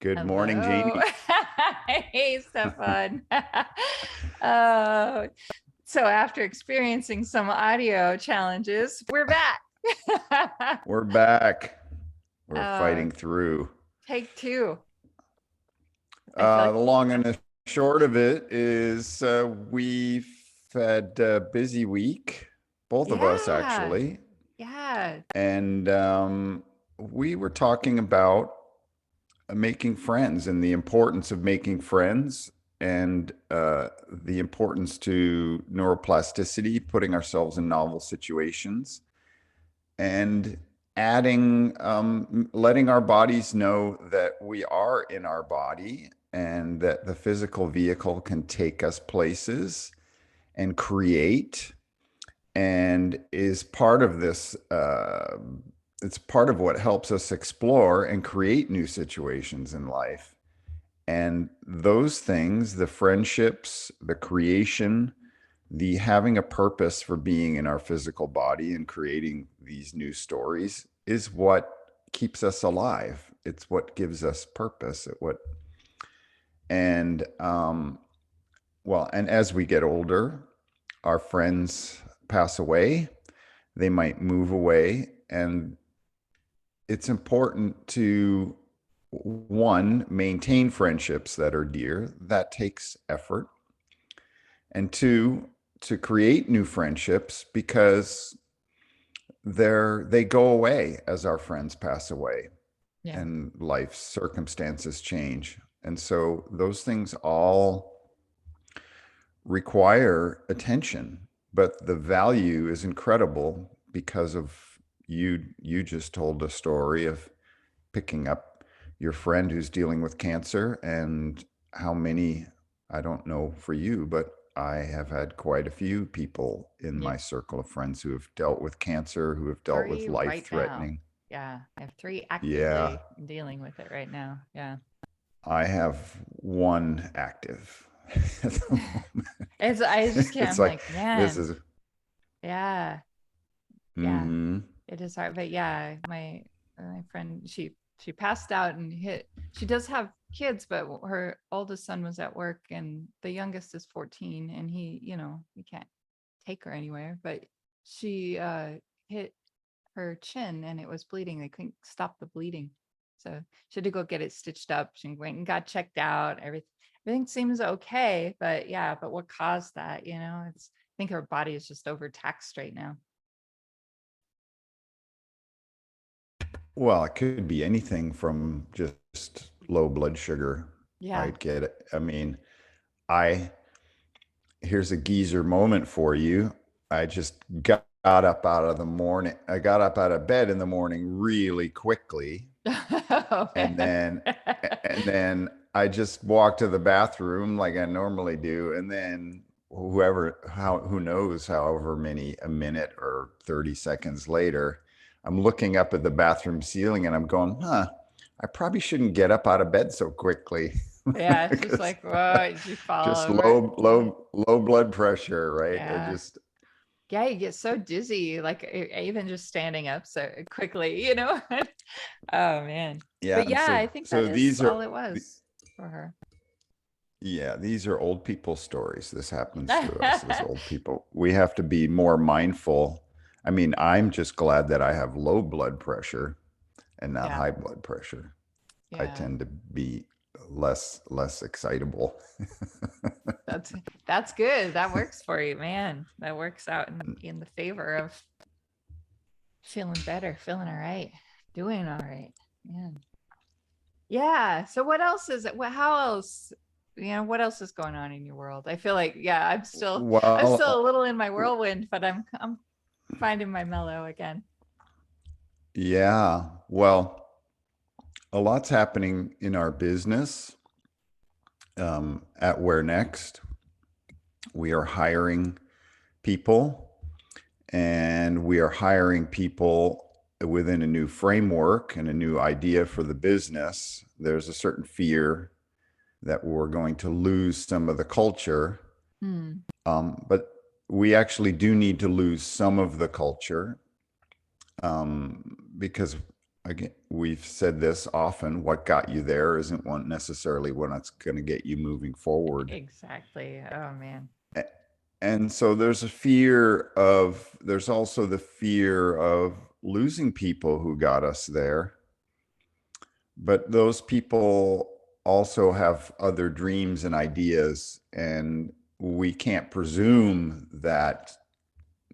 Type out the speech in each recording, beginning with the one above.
Good morning, Hello. Jamie. Hey, Stephan. uh, so after experiencing some audio challenges, we're back. We're back. We're uh, fighting through. take two. I feel like, The long and the short of it is we've had a busy week, both of us yeah, actually. yeah, And we were talking about making friends and the importance of making friends and the importance to neuroplasticity, putting ourselves in novel situations and adding letting our bodies know that we are in our body and that the physical vehicle can take us places and create and is part of this it's part of what helps us explore and create new situations in life. And those things, the friendships, the creation, the having a purpose for being in our physical body and creating these new stories is what keeps us alive. It's what gives us purpose. And well, and as we get older, our friends pass away, they might move away, and it's important to one, maintain friendships that are dear. That takes effort. And two, to create new friendships because they go away as our friends pass away yeah, and life circumstances change. And so those things all require attention, but the value is incredible because of you just told a story of picking up your friend who's dealing with cancer and how many, I don't know for you, but I have had quite a few people in yeah. my circle of friends who have dealt with cancer, who have dealt with 3 life right now. threatening. Yeah, I have 3 Yeah, actively dealing with it right now. Yeah. I have one active at the moment. I just can't, It's I'm like, like, this man, is, yeah, yeah. mm-hmm. It is hard, but yeah, my friend, she passed out and hit. She does have kids, but her oldest son was at work, and the youngest is 14, and we can't take her anywhere. But she hit her chin, and it was bleeding. They couldn't stop the bleeding, so she had to go get it stitched up. She went and got checked out. Everything seems okay, but yeah, but what caused that? I think her body is just overtaxed right now. Well, it could be anything from just low blood sugar. Yeah. I get it. I mean, I here's a geezer moment for you. I just got up out of the morning. I got up out of bed in the morning really quickly, Oh, and man. then I just walked to the bathroom like I normally do, and then who knows, however many a minute or 30 seconds later, I'm looking up at the bathroom ceiling and I'm going, huh, I probably shouldn't get up out of bed so quickly. Yeah, it's just Because like, whoa, did you fall just over? low blood pressure, right? It Yeah. just Yeah, you get so dizzy, like even just standing up so quickly, Oh man. yeah. But And yeah, so I think that is these are all it was for her. yeah, these are old people stories. This happens to us as old people. We have to be more mindful. I mean, I'm just glad that I have low blood pressure and not Yeah. high blood pressure. I Yeah. tend to be less excitable. That's that's good. That works for you, man. That works out in the favor of feeling better, feeling all right, doing all right. Man. Yeah. So what else is it? How else? What else is going on in your world? I feel like, yeah, I'm still a Well, little in my whirlwind, but I'm finding my mellow again. yeah. Well, a lot's happening in our business. At Where Next, we are hiring people, and we are hiring people within a new framework and a new idea for the business. There's a certain fear that we're going to lose some of the culture, Hmm. but we actually do need to lose some of the culture because again, we've said this often, what got you there isn't one necessarily what's going to get you moving forward. Exactly. Oh man. And so there's also the fear of losing people who got us there. But those people also have other dreams and ideas, and we can't presume that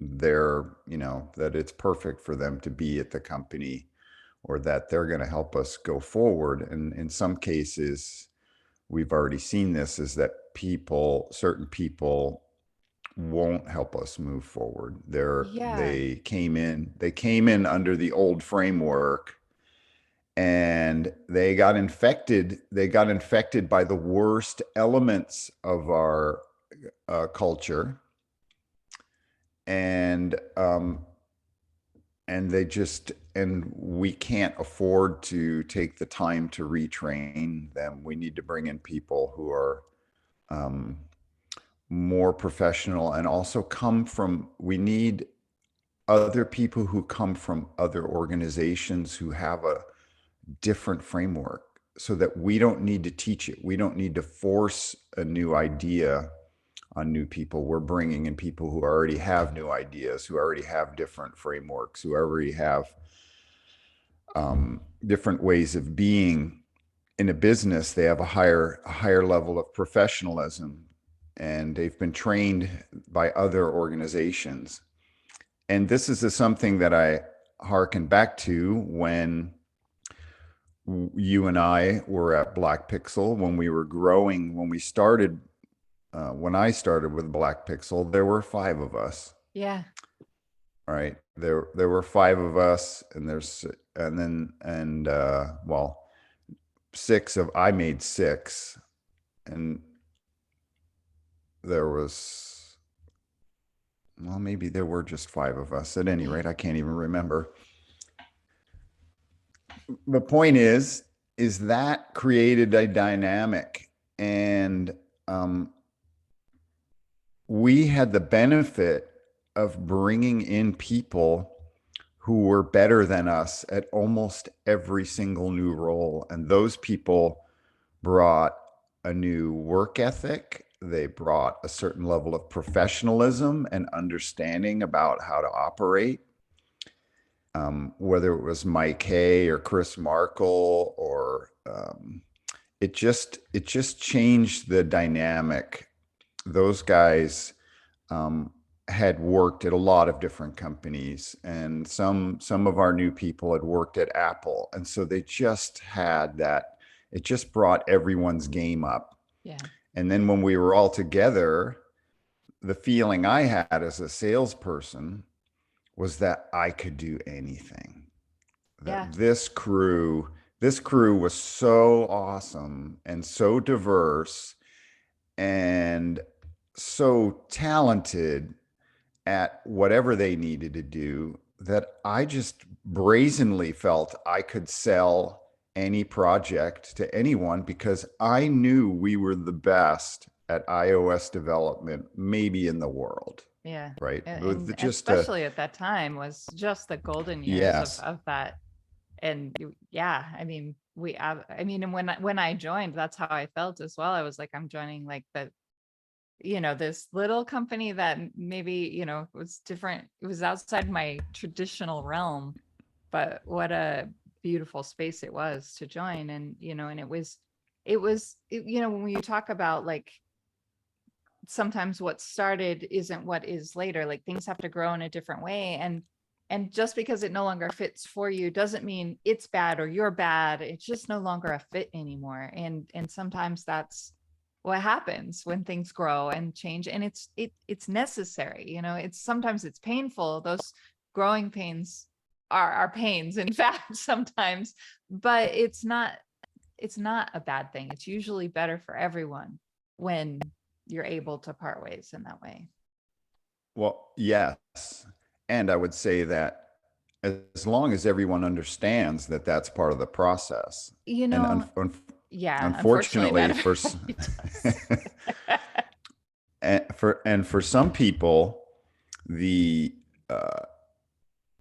that it's perfect for them to be at the company or that they're going to help us go forward. And in some cases, we've already seen this, is that certain people won't help us move forward. Yeah. They came in under the old framework, and they got infected by the worst elements of our culture, and we can't afford to take the time to retrain them. We need to bring in people who are um, more professional, and also we need other people who come from other organizations who have a different framework, so that we don't need to teach it. We don't need to force a new idea on new people. We're bringing in people who already have new ideas, who already have different frameworks, who already have different ways of being in a business. They have a higher level of professionalism, and they've been trained by other organizations. And this is something that I hearken back to when you and I were at Black Pixel, when we were growing, when I started with Black Pixel, there were five of us. Yeah. Right. There were five of us, and well, I made six, and there was, well, maybe there were just five of us. At any rate, I can't even remember. The point is that created a dynamic, and we had the benefit of bringing in people who were better than us at almost every single new role. And those people brought a new work ethic. They brought a certain level of professionalism and understanding about how to operate. Whether it was Mike Hay or Chris Markle, or it just changed the dynamic. Those guys had worked at a lot of different companies, and some of our new people had worked at Apple, and so they just had that. It just brought everyone's game up. Yeah. And then when we were all together, the feeling I had as a salesperson was that I could do anything. Yeah. That this crew was so awesome and so diverse and so talented at whatever they needed to do, that I just brazenly felt I could sell any project to anyone, because I knew we were the best at iOS development, maybe in the world, Yeah. right? And With just a especially at that time was just the golden years yes, of that. And yeah, I mean, I mean, and when I joined, that's how I felt as well. I was like, I'm joining like this little company that maybe, was different. It was outside my traditional realm, but what a beautiful space it was to join. And, and when you talk about like, sometimes what started isn't what is later, like things have to grow in a different way. And just because it no longer fits for you doesn't mean it's bad or you're bad. It's just no longer a fit anymore. And sometimes that's what happens when things grow and change. And it's necessary. It's painful. Those growing pains are pains, in fact, sometimes, but it's not a bad thing. It's usually better for everyone when you're able to part ways in that way. well, yes. And I would say that as long as everyone understands that that's part of the process, You and know, yeah, unfortunately unfortunately that for it does. and for some people, the uh,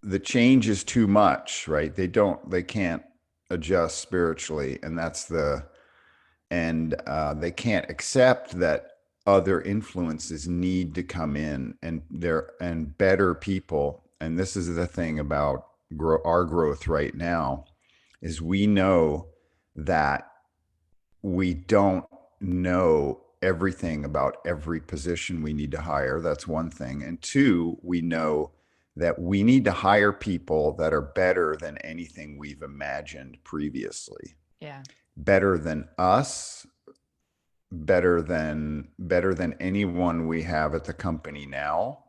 the change is too much, right? They can't adjust spiritually, and they can't accept that other influences need to come in, and better people. And this is the thing about our growth right now, is we know that we don't know everything about every position we need to hire. That's one thing. And two, we know that we need to hire people that are better than anything we've imagined previously, Yeah. better than us, better than anyone we have at the company now.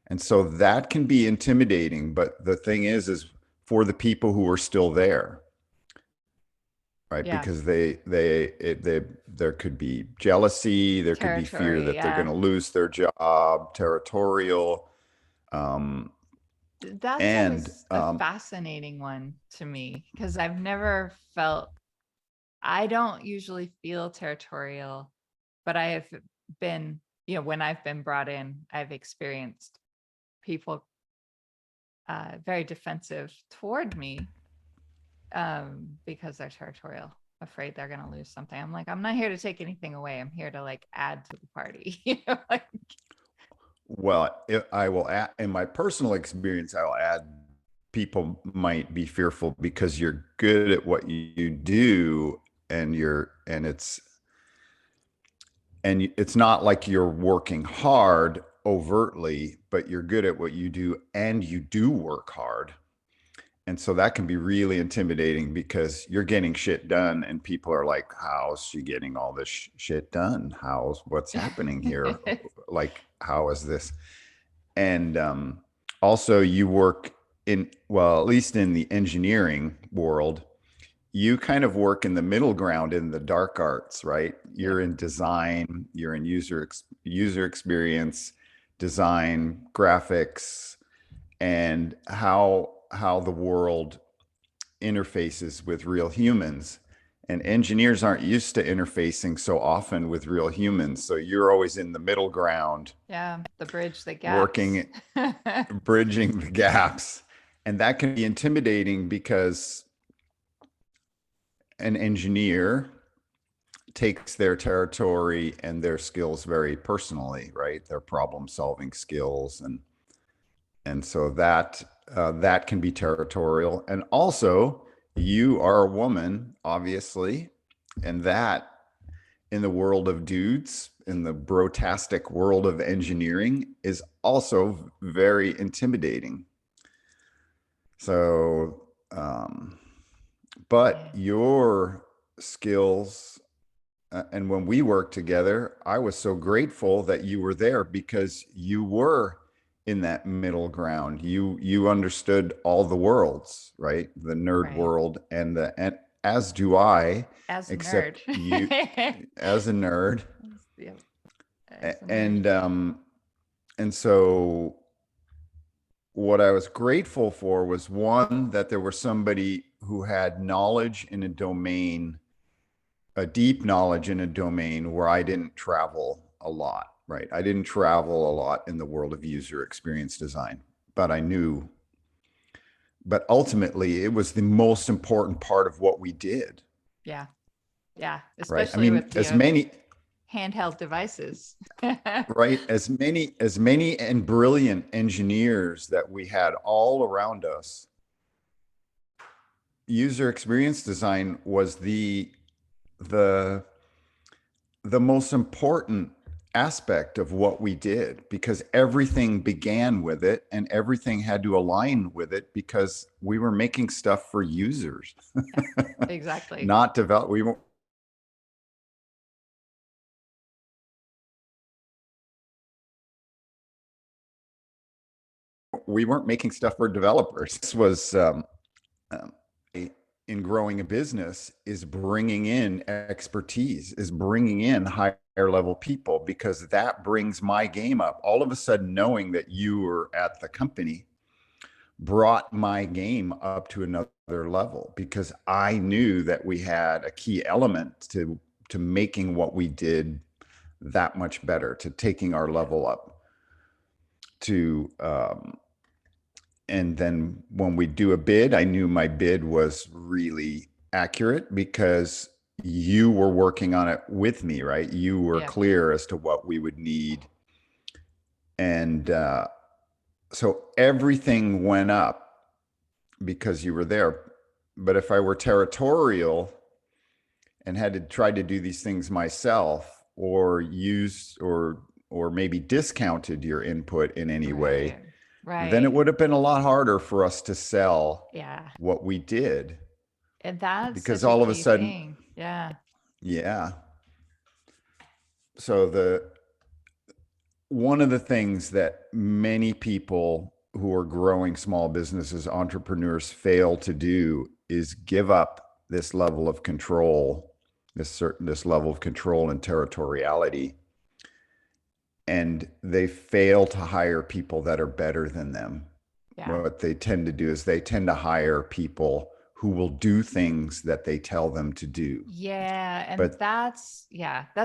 And so that can be intimidating, but the thing is for the people who are still there, right? Yeah. Because there could be jealousy, there could be fear Territory. that they're going Yeah. to lose their job, territorial, um, That's and always a fascinating one to me because I've never felt, I don't usually feel territorial, but I have been, when I've been brought in, I've experienced people very defensive toward me because they're territorial, afraid they're going to lose something. I'm like, I'm not here to take anything away. I'm here to like add to the party. Like, well, I will add, in my personal experience, I'll add, people might be fearful because you're good at what you do, and you're and it's not like you're working hard overtly, but you're good at what you do and you do work hard. And so that can be really intimidating because you're getting shit done and people are like, how's she getting all this shit done? What's happening here? Like, how is this? And also, you work well, at least in the engineering world, you kind of work in the middle ground in the dark arts, right? yep. You're in design, you're in user experience, design, graphics, and how the world interfaces with real humans. And engineers aren't used to interfacing so often with real humans. So you're always in the middle ground, Yeah. The bridge, the gaps. working, bridging the gaps. And that can be intimidating because an engineer takes their territory and their skills very personally, right? Their problem solving skills, and so that can be territorial. And also, you are a woman, obviously, and that, in the world of dudes, in the brotastic world of engineering, is also very intimidating. So, but Yeah. your skills, and when we worked together, I was so grateful that you were there because you were in that middle ground. You understood all the worlds, right? The nerd Right. world and as do I, As a nerd. except you as a nerd. Yep. As a nerd. And so what I was grateful for was, one, that there was somebody who had knowledge in a domain, a deep knowledge in a domain where I didn't travel a lot, right? I didn't travel a lot in the world of user experience design, but I knew, but ultimately it was the most important part of what we did, Yeah. Yeah. right? I Especially mean, with, as many, handheld devices. right? As many and brilliant engineers that we had all around us, user experience design was the the most important aspect of what we did, because everything began with it and everything had to align with it because we were making stuff for users, Exactly. not develop. We weren't making stuff for developers. This was um, in growing a business, is bringing in expertise, is bringing in higher level people, because that brings my game up. All of a sudden, knowing that you were at the company brought my game up to another level, because I knew that we had a key element to making what we did that much better, to taking our Yeah. level up, to And then when we do a bid, I knew my bid was really accurate because you were working on it with me, right? You were Yeah. clear as to what we would need. And so everything went up because you were there. But if I were territorial and had to try to do these things myself or use or maybe discounted your input in any way, Right. then it Right. would have been a lot harder for us to sell Yeah. what we did And that's because such a all of a key sudden, thing. Yeah. yeah. So the one of the things that many people who are growing small businesses, entrepreneurs fail to do is give up this level of control, this level of control and territoriality, and they fail to hire people that are better than them. Yeah. What they tend to do is they tend to hire people who will do things that they tell them to do. Yeah, and But that's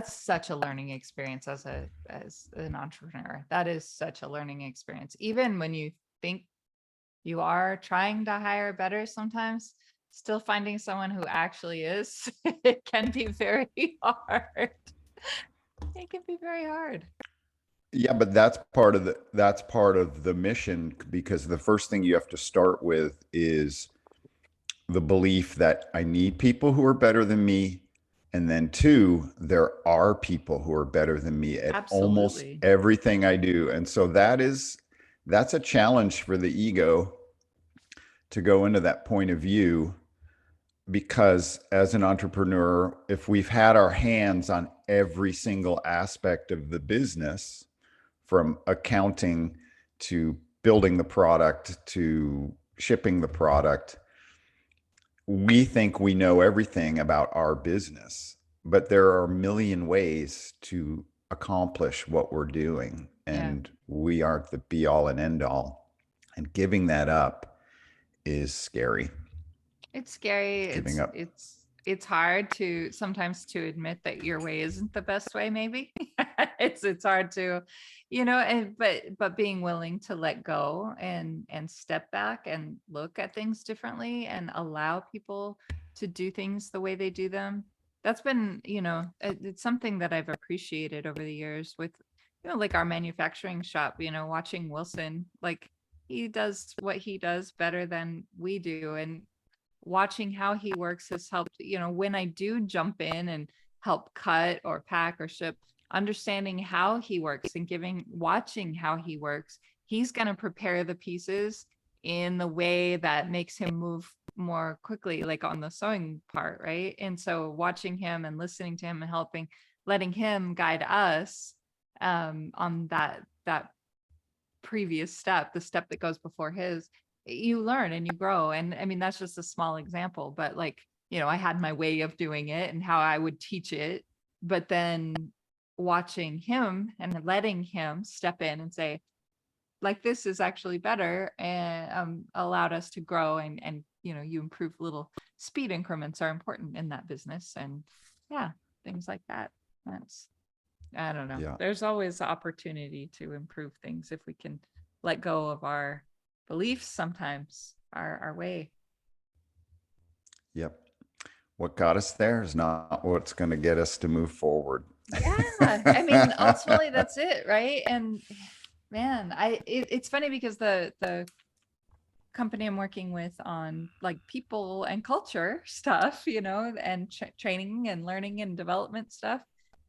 such a learning experience as an entrepreneur. That is such a learning experience. Even when you think you are trying to hire better sometimes, still finding someone who actually is, it can be very hard. It can be very hard. yeah, but that's part of the mission because the first thing you have to start with is the belief that I need people who are better than me. And then two, there are people who are better than me at almost Absolutely. everything I do. And so that's a challenge for the ego to go into that point of view because as an entrepreneur, if we've had our hands on every single aspect of the business, from accounting to building the product to shipping the product, we think we know everything about our business, but there are a million ways to accomplish what we're doing. Yeah. And we aren't the be all and end all. And giving that up is scary. It's scary. Giving up. It's hard to sometimes to admit that your way isn't the best way, maybe. It's hard to, and but being willing to let go and step back and look at things differently and allow people to do things the way they do them. That's been, it's something that I've appreciated over the years with, like our manufacturing shop, watching Wilson, like he does what he does better than we do. And watching how he works has helped, when I do jump in and help cut or pack or ship, understanding how he works and watching how he works, he's going to prepare the pieces in the way that makes him move more quickly, like on the sewing part, right? And so watching him and listening to him and letting him guide us on that previous step, the step that goes before his, you learn and you grow. And I mean, that's just a small example, but like, I had my way of doing it and how I would teach it. But then watching him and letting him step in and say, like, this is actually better, and allowed us to grow and you improve. Little speed increments are important in that business. And yeah, things like that. That's, I don't know. Yeah. There's always opportunity to improve things if we can let go of our beliefs sometimes, our way. Yep. What got us there is not what's going to get us to move forward. Yeah. I mean, ultimately that's it, right? And man, it's funny because the company I'm working with on like people and culture stuff, and training and learning and development stuff.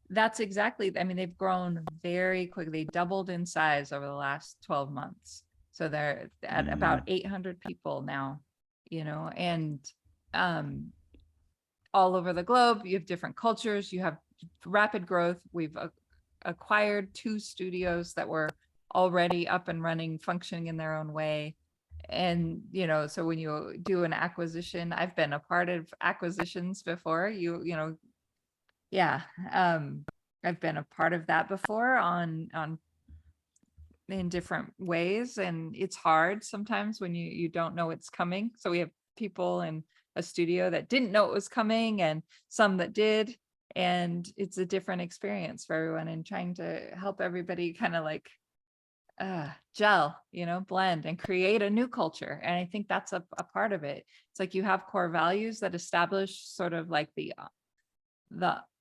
That's exactly, I mean, they've grown very quickly, doubled in size over the last 12 months. So they're at about Mm, 800 people now, and um, all over the globe. You have different cultures, you have rapid growth. We've acquired 2 studios that were already up and running, functioning in their own way. And so when you do an acquisition, I've been a part of acquisitions before. Yeah, I've been a part of that before on in different ways, and it's hard sometimes when you don't know it's coming. So we have people in a studio that didn't know it was coming and some that did, and it's a different experience for everyone, and trying to help everybody kind of like gel, blend and create a new culture. And I think that's a part of it. It's like you have core values that establish sort of like the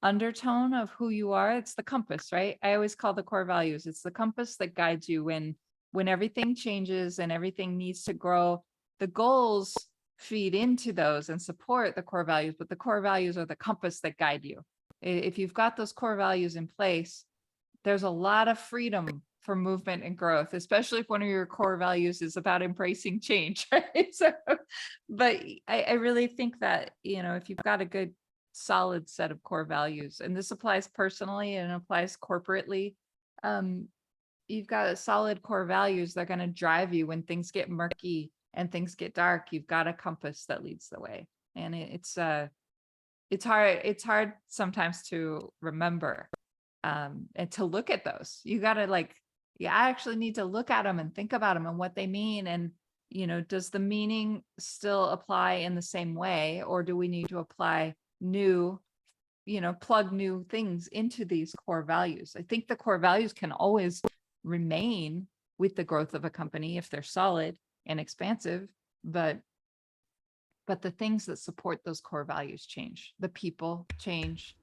undertone of who you are. It's the compass, right? I always call the core values. It's the compass that guides you when everything changes and everything needs to grow. The goals feed into those and support the core values, but the core values are the compass that guide you. If you've got those core values in place, there's a lot of freedom for movement and growth, especially if one of your core values is about embracing change, right? So, but I really think that, if you've got a good solid set of core values, and this applies personally and applies corporately, um, you've got a solid core values that are going to drive you when things get murky and things get dark. You've got a compass that leads the way. And it's hard sometimes to remember, and to look at those. You got to like, yeah, I actually need to look at them and think about them and what they mean. And, does the meaning still apply in the same way, or do we need to apply new, plug new things into these core values? I think the core values can always remain with the growth of a company if they're solid and expansive, but the things that support those core values change. The people change,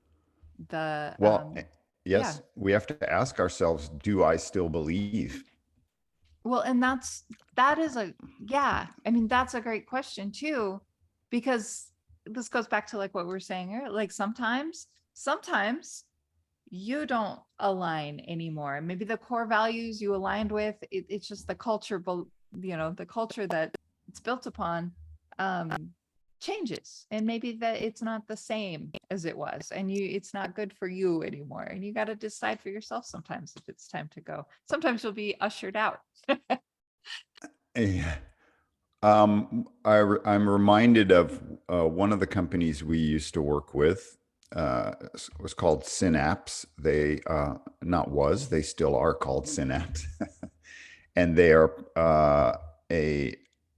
the Well, yeah. yes, we have to ask ourselves, do I still believe? Well, and that is a yeah. I mean, that's a great question too, because this goes back to like what we were saying earlier. Like sometimes you don't align anymore. Maybe the core values you aligned with, it's just the culture, the culture that it's built upon, um, changes. And maybe that it's not the same as it was, and it's not good for you anymore. And you got to decide for yourself sometimes if it's time to go. Sometimes you'll be ushered out. Yeah. I'm reminded of one of the companies we used to work with. Was called Synapse. They still are called Synapse, and they are a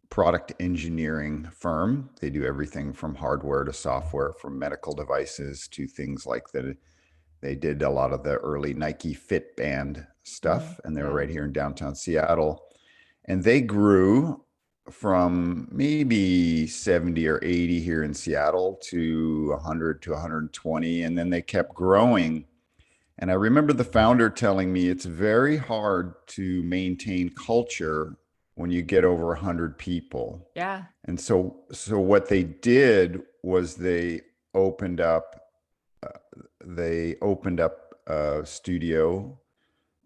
product engineering firm. They do everything from hardware to software, from medical devices to things like that. They did a lot of the early Nike Fit Band stuff, and they were Yeah. right here in downtown Seattle. And they grew from maybe 70 or 80 here in Seattle to 100 to 120. And then they kept growing. And I remember the founder telling me it's very hard to maintain culture when you get over 100 people. Yeah. And so what they did was opened up they opened up a studio.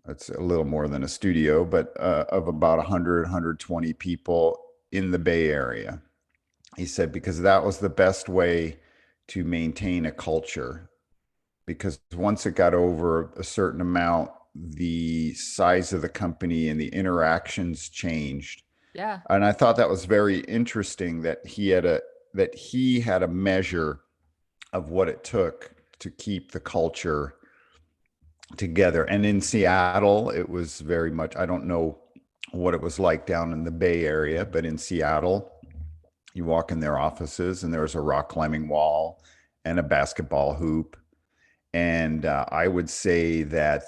It's a little more than a studio, but of about 100, 120 people in the Bay Area. He said, because that was the best way to maintain a culture. Because once it got over a certain amount, the size of the company and the interactions changed. Yeah. And I thought that was very interesting that he had a measure of what it took to keep the culture together. And in Seattle, it was very much, I don't know what it was like down in the Bay Area, but in Seattle, you walk in their offices and there's a rock climbing wall and a basketball hoop. And I would say that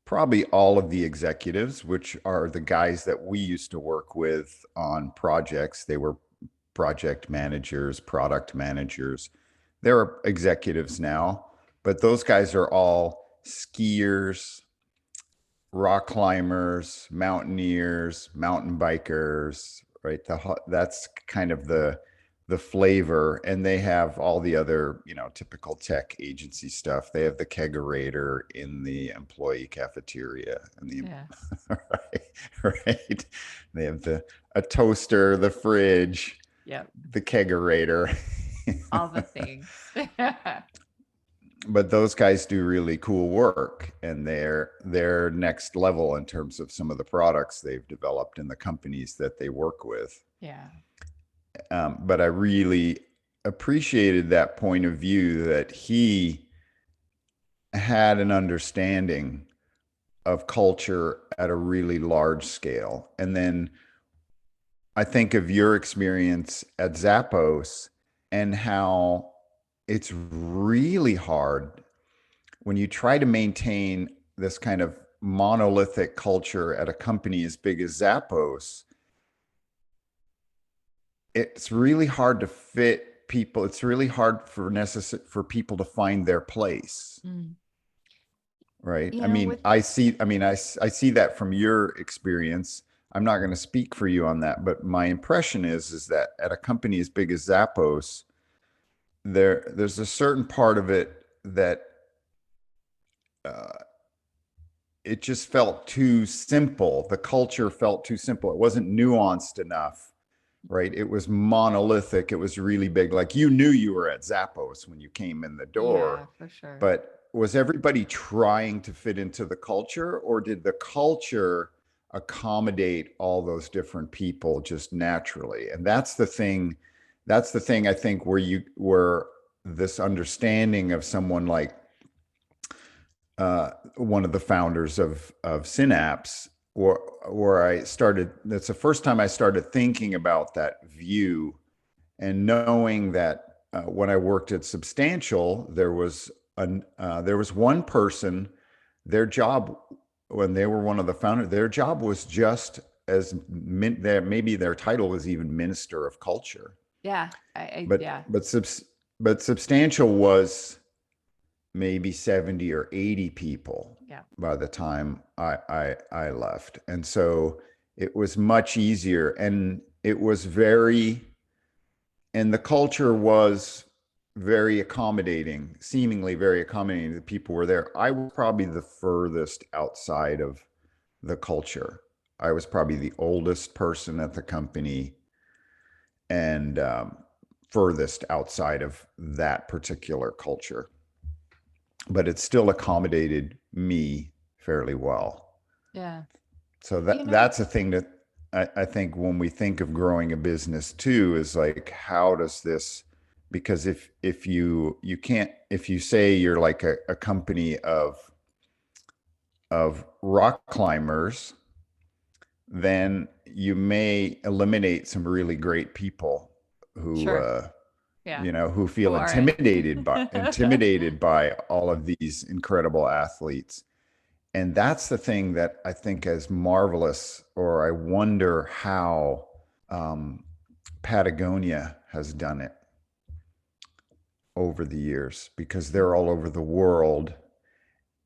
probably all of the executives, which are the guys that we used to work with on projects, they were project managers, product managers. They're executives now, but those guys are all skiers, rock climbers, mountaineers, mountain bikers, right? That's kind of the flavor, and they have all the other, typical tech agency stuff. They have the kegerator in the employee cafeteria and the Yeah. right. They have a toaster, the fridge, Yep. the kegerator. All the things. But those guys do really cool work, and they're next level in terms of some of the products they've developed in the companies that they work with. Yeah. But I really appreciated that point of view that he had an understanding of culture at a really large scale. And then I think of your experience at Zappos and how it's really hard when you try to maintain this kind of monolithic culture at a company as big as Zappos, it's really hard to fit people. It's really hard for people to find their place, Mm. right? You know, with I see that from your experience. I'm not going to speak for you on that, but my impression is that at a company as big as Zappos, there's a certain part of it that uh, it just felt too simple. The culture felt too simple. It wasn't nuanced enough, right? It was monolithic. It was really big. Like you knew you were at Zappos when you came in the door, yeah, for sure. but was everybody trying to fit into the culture, or did the culture accommodate all those different people just naturally? And that's the thing. That's the thing I think where this understanding of someone like one of the founders of Synapse, where I started. That's the first time I started thinking about that view, and knowing that when I worked at Substantial, there was one person. Their job, when they were one of the founders, their job was just as maybe their title was even Minister of Culture, Yeah, I but yeah, Substantial was maybe 70 or 80 people yeah, by the time I left. And so it was much easier, and it was and the culture was very accommodating, seemingly very accommodating. The people were there. I was probably the furthest outside of the culture. I was probably the oldest person at the company, and furthest outside of that particular culture, but it still accommodated me fairly well. yeah. So You know, that's a thing that I think when we think of growing a business too, is like, how does this, because if you can't, if you say you're like a company of rock climbers, then you may eliminate some really great people who sure. Yeah. who Who feel aren't? intimidated by all of these incredible athletes. And that's the thing that I think is marvelous, or I wonder how um, Patagonia has done it over the years, because they're all over the world,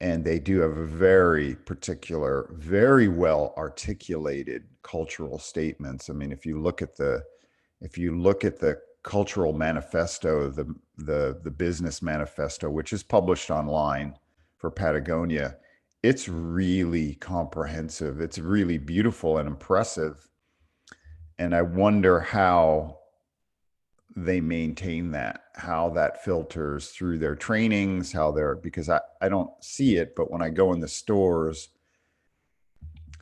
and they do have a very particular, very well articulated cultural statements. I mean, if you look at the cultural manifesto, the business manifesto, which is published online for Patagonia, it's really comprehensive. It's really beautiful and impressive. And I wonder how they maintain that, how that filters through their trainings, how they're, because I don't see it, but when I go in the stores,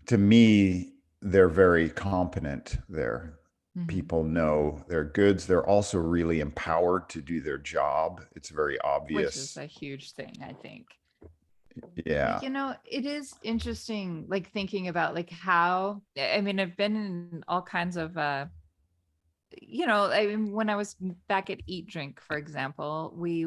to me, they're very competent there. Mhm. People know their goods. They're also really empowered to do their job. It's very Which is obvious. a huge thing, I think. Yeah. You know, it is interesting, like thinking about like how, I mean, I've been in all kinds of I mean, when I was back at Eat Drink, for example, we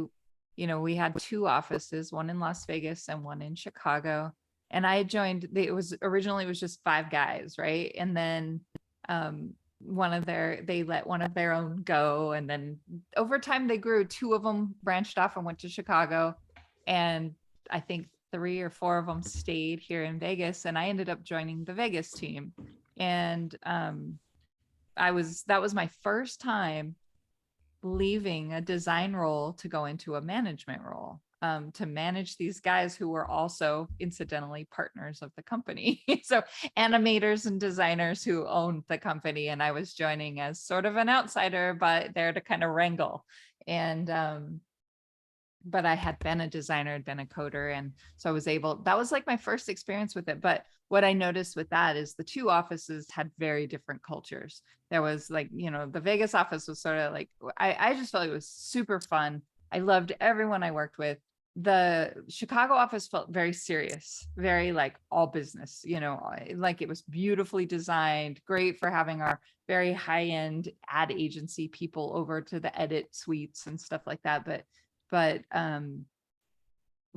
had two offices, one in Las Vegas and one in Chicago. And I had joined, it was originally it was just five guys, right? And then they let one of their own go. And then over time they grew, two of them branched off and went to Chicago. And I think three or four of them stayed here in Vegas. And I ended up joining the Vegas team. And that was my first time leaving a design role to go into a management role, to manage these guys who were also incidentally partners of the company. So animators and designers who owned the company. And I was joining as sort of an outsider, but there to kind of wrangle. And but I had been a designer, had been a coder. And so I was able, that was like my first experience with it. But what I noticed with that is the two offices had very different cultures. There was like, the Vegas office was sort of like, I just felt it was super fun. I loved everyone I worked with. The Chicago office felt very serious, very like all business, like it was beautifully designed, great for having our very high end ad agency people over to the edit suites and stuff like that. But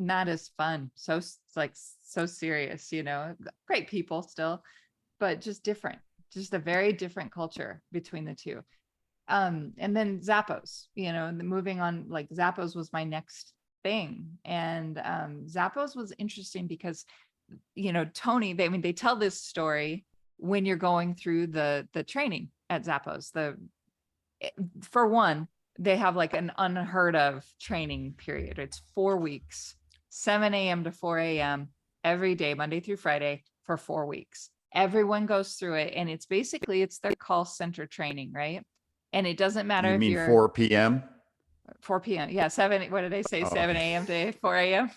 not as fun. So like so serious, great people still, but just different, just a very different culture between the two. And then Zappos, moving on, like Zappos was my next thing. And Zappos was interesting because, Tony, they tell this story when you're going through the training at Zappos. For one, they have like an unheard of training period. It's 4 weeks, 7 a.m. to 4 a.m. every day, Monday through Friday, for 4 weeks. Everyone goes through it. And it's their call center training, right? And it doesn't matter You if mean you're 4 p.m.? 4 p.m. Yeah, 7. What did they say? Oh, 7 a.m. to 4 a.m.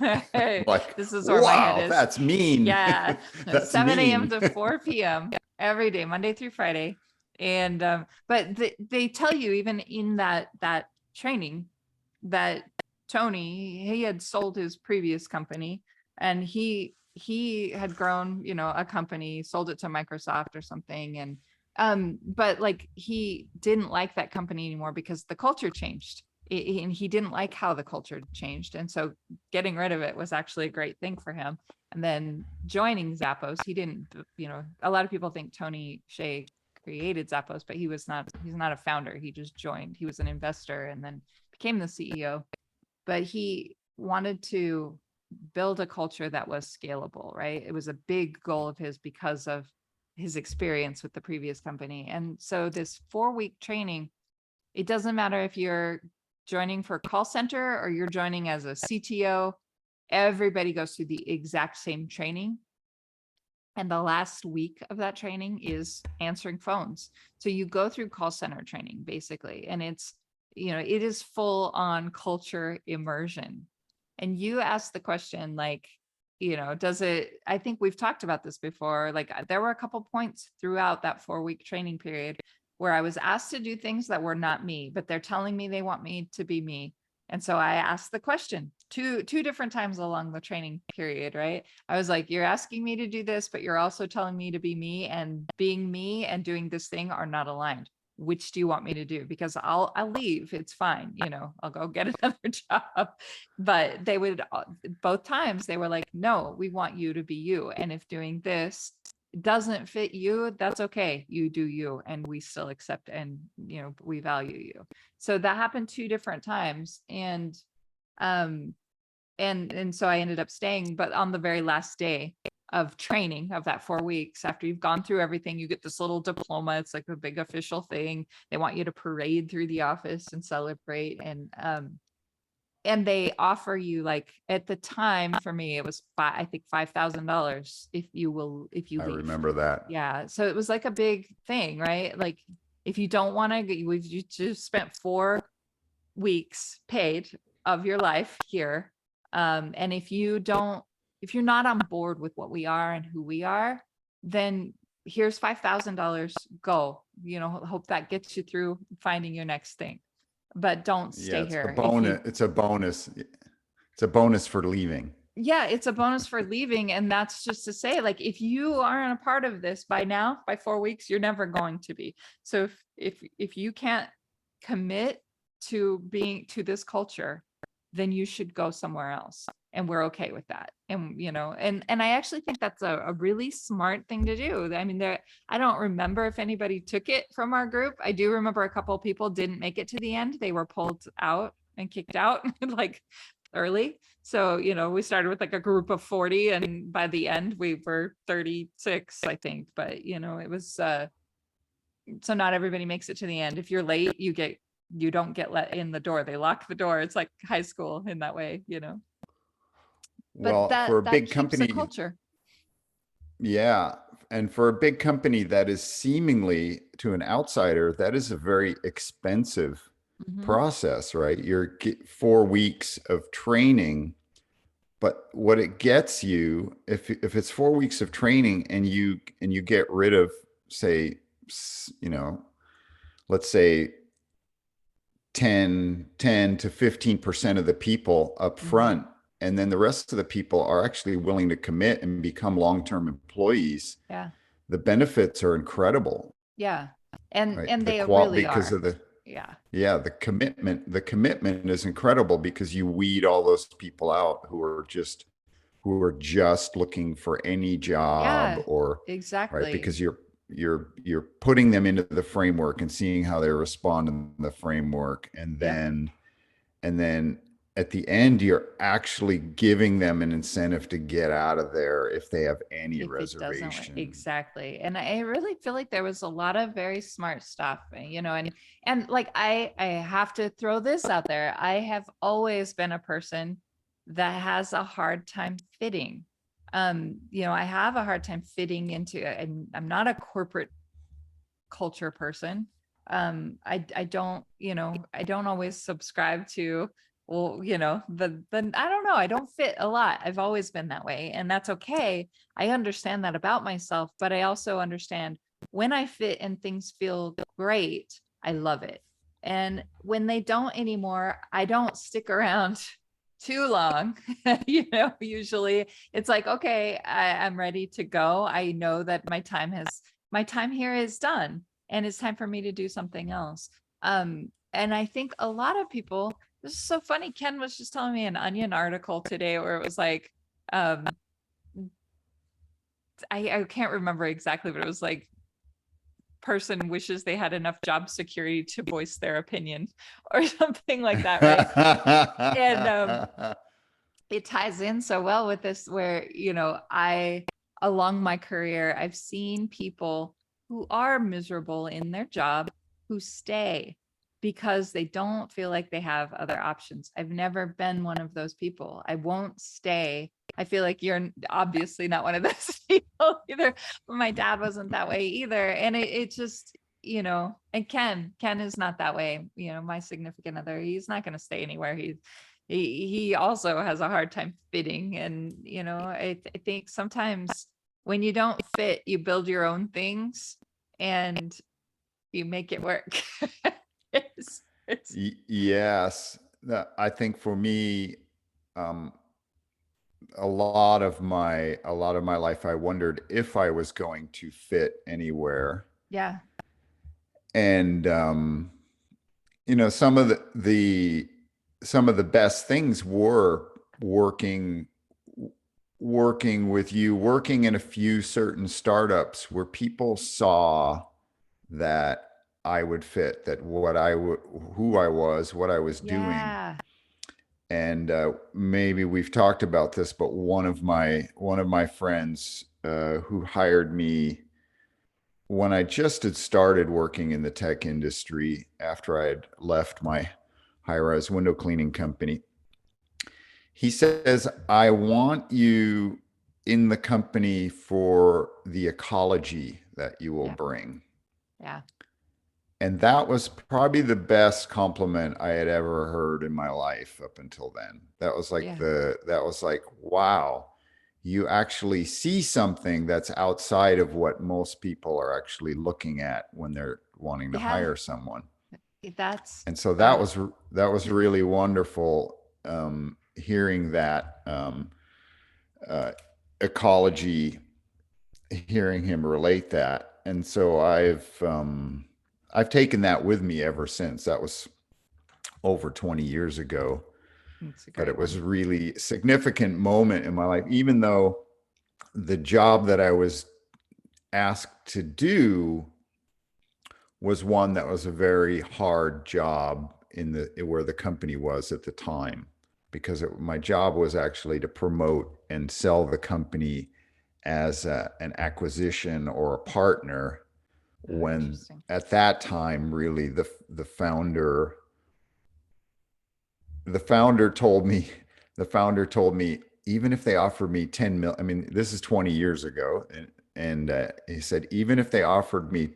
like, This is where my head wow, is. that's mean. Yeah, That's 7 a.m. mean. to 4 p.m. every day, Monday through Friday. And but they tell you even in that training that Tony, he had sold his previous company, and he had grown, a company, sold it to Microsoft or something. And but like he didn't like that company anymore because the culture changed. And he didn't like how the culture changed. And so getting rid of it was actually a great thing for him. And then joining Zappos, he didn't, a lot of people think Tony Hsieh created Zappos, but he's not a founder. He just joined. He was an investor and then became the CEO. But he wanted to build a culture that was scalable, right? It was a big goal of his because of his experience with the previous company. And so this 4 week training, it doesn't matter if you're joining for a call center or you're joining as a CTO, everybody goes through the exact same training. And the last week of that training is answering phones. So you go through call center training basically, and it is full on culture immersion. And you asked the question, like, I think we've talked about this before. Like there were a couple points throughout that 4 week training period where I was asked to do things that were not me, but they're telling me they want me to be me. And so I asked the question two different times along the training period, right? I was like, you're asking me to do this, but you're also telling me to be me, and being me and doing this thing are not aligned. Which do you want me to do? Because I'll leave. It's fine. I'll go get another job. But they would, both times they were like, no, we want you to be you. And if doing this doesn't fit you, that's okay. You do you, and we still accept, and we value you. So that happened 2 different times. Um and so I ended up staying. But on the very last day of training of that 4 weeks, after you've gone through everything, you get this little diploma. It's like a big official thing. They want you to parade through the office and celebrate. And they offer you, like, at the time for me it was I think $5,000 if you I leave. remember that. Yeah, so it was like a big thing, right? Like if you don't want to, you just spent 4 weeks paid of your life here. And if you're not on board with what we are and who we are, then here's $5,000. Go, hope that gets you through finding your next thing. But don't Yeah, stay it's a here. If you bonus. It's a bonus. It's a bonus for leaving. Yeah, it's a bonus for leaving. And that's just to say, like, if you aren't a part of this by now, by 4 weeks, you're never going to be. So if you can't commit to being to this culture, then you should go somewhere else. And we're okay with that. And and I actually think that's a really smart thing to do. I mean, I don't remember if anybody took it from our group. I do remember a couple of people didn't make it to the end. They were pulled out and kicked out like early. So, we started with like a group of 40, and by the end we were 36, I think. But, it was so not everybody makes it to the end. If you're late, you don't get let in the door. They lock the door. It's like high school in that way. But Well, for a that big keeps the company, culture. yeah. And for a big company that is seemingly to an outsider, that is a very expensive Hmm. process, right? You're 4 weeks of training, but what it gets you, if it's 4 weeks of training and you get rid of, say, let's say 10 to 15% of the people up Hmm. front, and then the rest of the people are actually willing to commit and become long-term employees, Yeah. the benefits are incredible, Yeah. And right? The they qual really because are. of the Yeah. Yeah, the commitment is incredible because you weed all those people out who are just looking for any job, Yeah, or right, exactly. because you're putting them into the framework and seeing how they respond in the framework, and Yep. then at the end you're actually giving them an incentive to get out of there if they have any If it doesn't work. reservation. Exactly. And I really feel like there was a lot of very smart stuff, and like I have to throw this out there. I have always been a person that has a hard time fitting. I have a hard time fitting into, and I'm not a corporate culture person. I don't, I don't always subscribe to, well, the I don't know, I don't fit a lot. I've always been that way, and that's okay. I understand that about myself, but I also understand when I fit and things feel great, I love it. And when they don't anymore, I don't stick around too long. Usually it's like, okay, I'm ready to go. I know that my time here is done, and it's time for me to do something else. And I think a lot of people, this is so funny. Ken was just telling me an Onion article today where it was like, um, I can't remember exactly, but it was like, person wishes they had enough job security to voice their opinion or something like that, right? And it ties in so well with this, where I, along my career, I've seen people who are miserable in their job who stay because they don't feel like they have other options. I've never been one of those people. I won't stay. I feel like you're obviously not one of those people either, but my dad wasn't that way either. And it just, and Ken is not that way. My significant other, he's not going to stay anywhere. He also has a hard time fitting. And I think sometimes when you don't fit, you build your own things and you make it work. It's Yes, I think for me, um, a lot of my life, I wondered if I was going to fit anywhere, Yeah. and some of the best things were working working with you, working in a few certain startups where people saw that I would fit, that who I was, what I was doing. Yeah. And maybe we've talked about this, but one of my friends who hired me when I just had started working in the tech industry after I had left my high-rise window cleaning company, he says, "I want you in the company for the ecology that you will Yeah. bring." Yeah. And that was probably the best compliment I had ever heard in my life up until then. Yeah. That was like, wow, you actually see something that's outside of what most people are actually looking at when they're wanting to Yeah. hire someone. That's And so that uh was that was really wonderful, hearing that, uh, ecology, hearing him relate that. And so I've taken that with me ever since. That was over 20 years ago, it's a but great it was one. a really significant moment in my life, even though the job that I was asked to do was one that was a very hard job in the where the company was at the time, because my job was actually to promote and sell the company as an acquisition or a partner, when Interesting. at that time really the founder told me the founder told me, even if they offered me 10 mil, I mean, this is 20 years ago, and he said, even if they offered me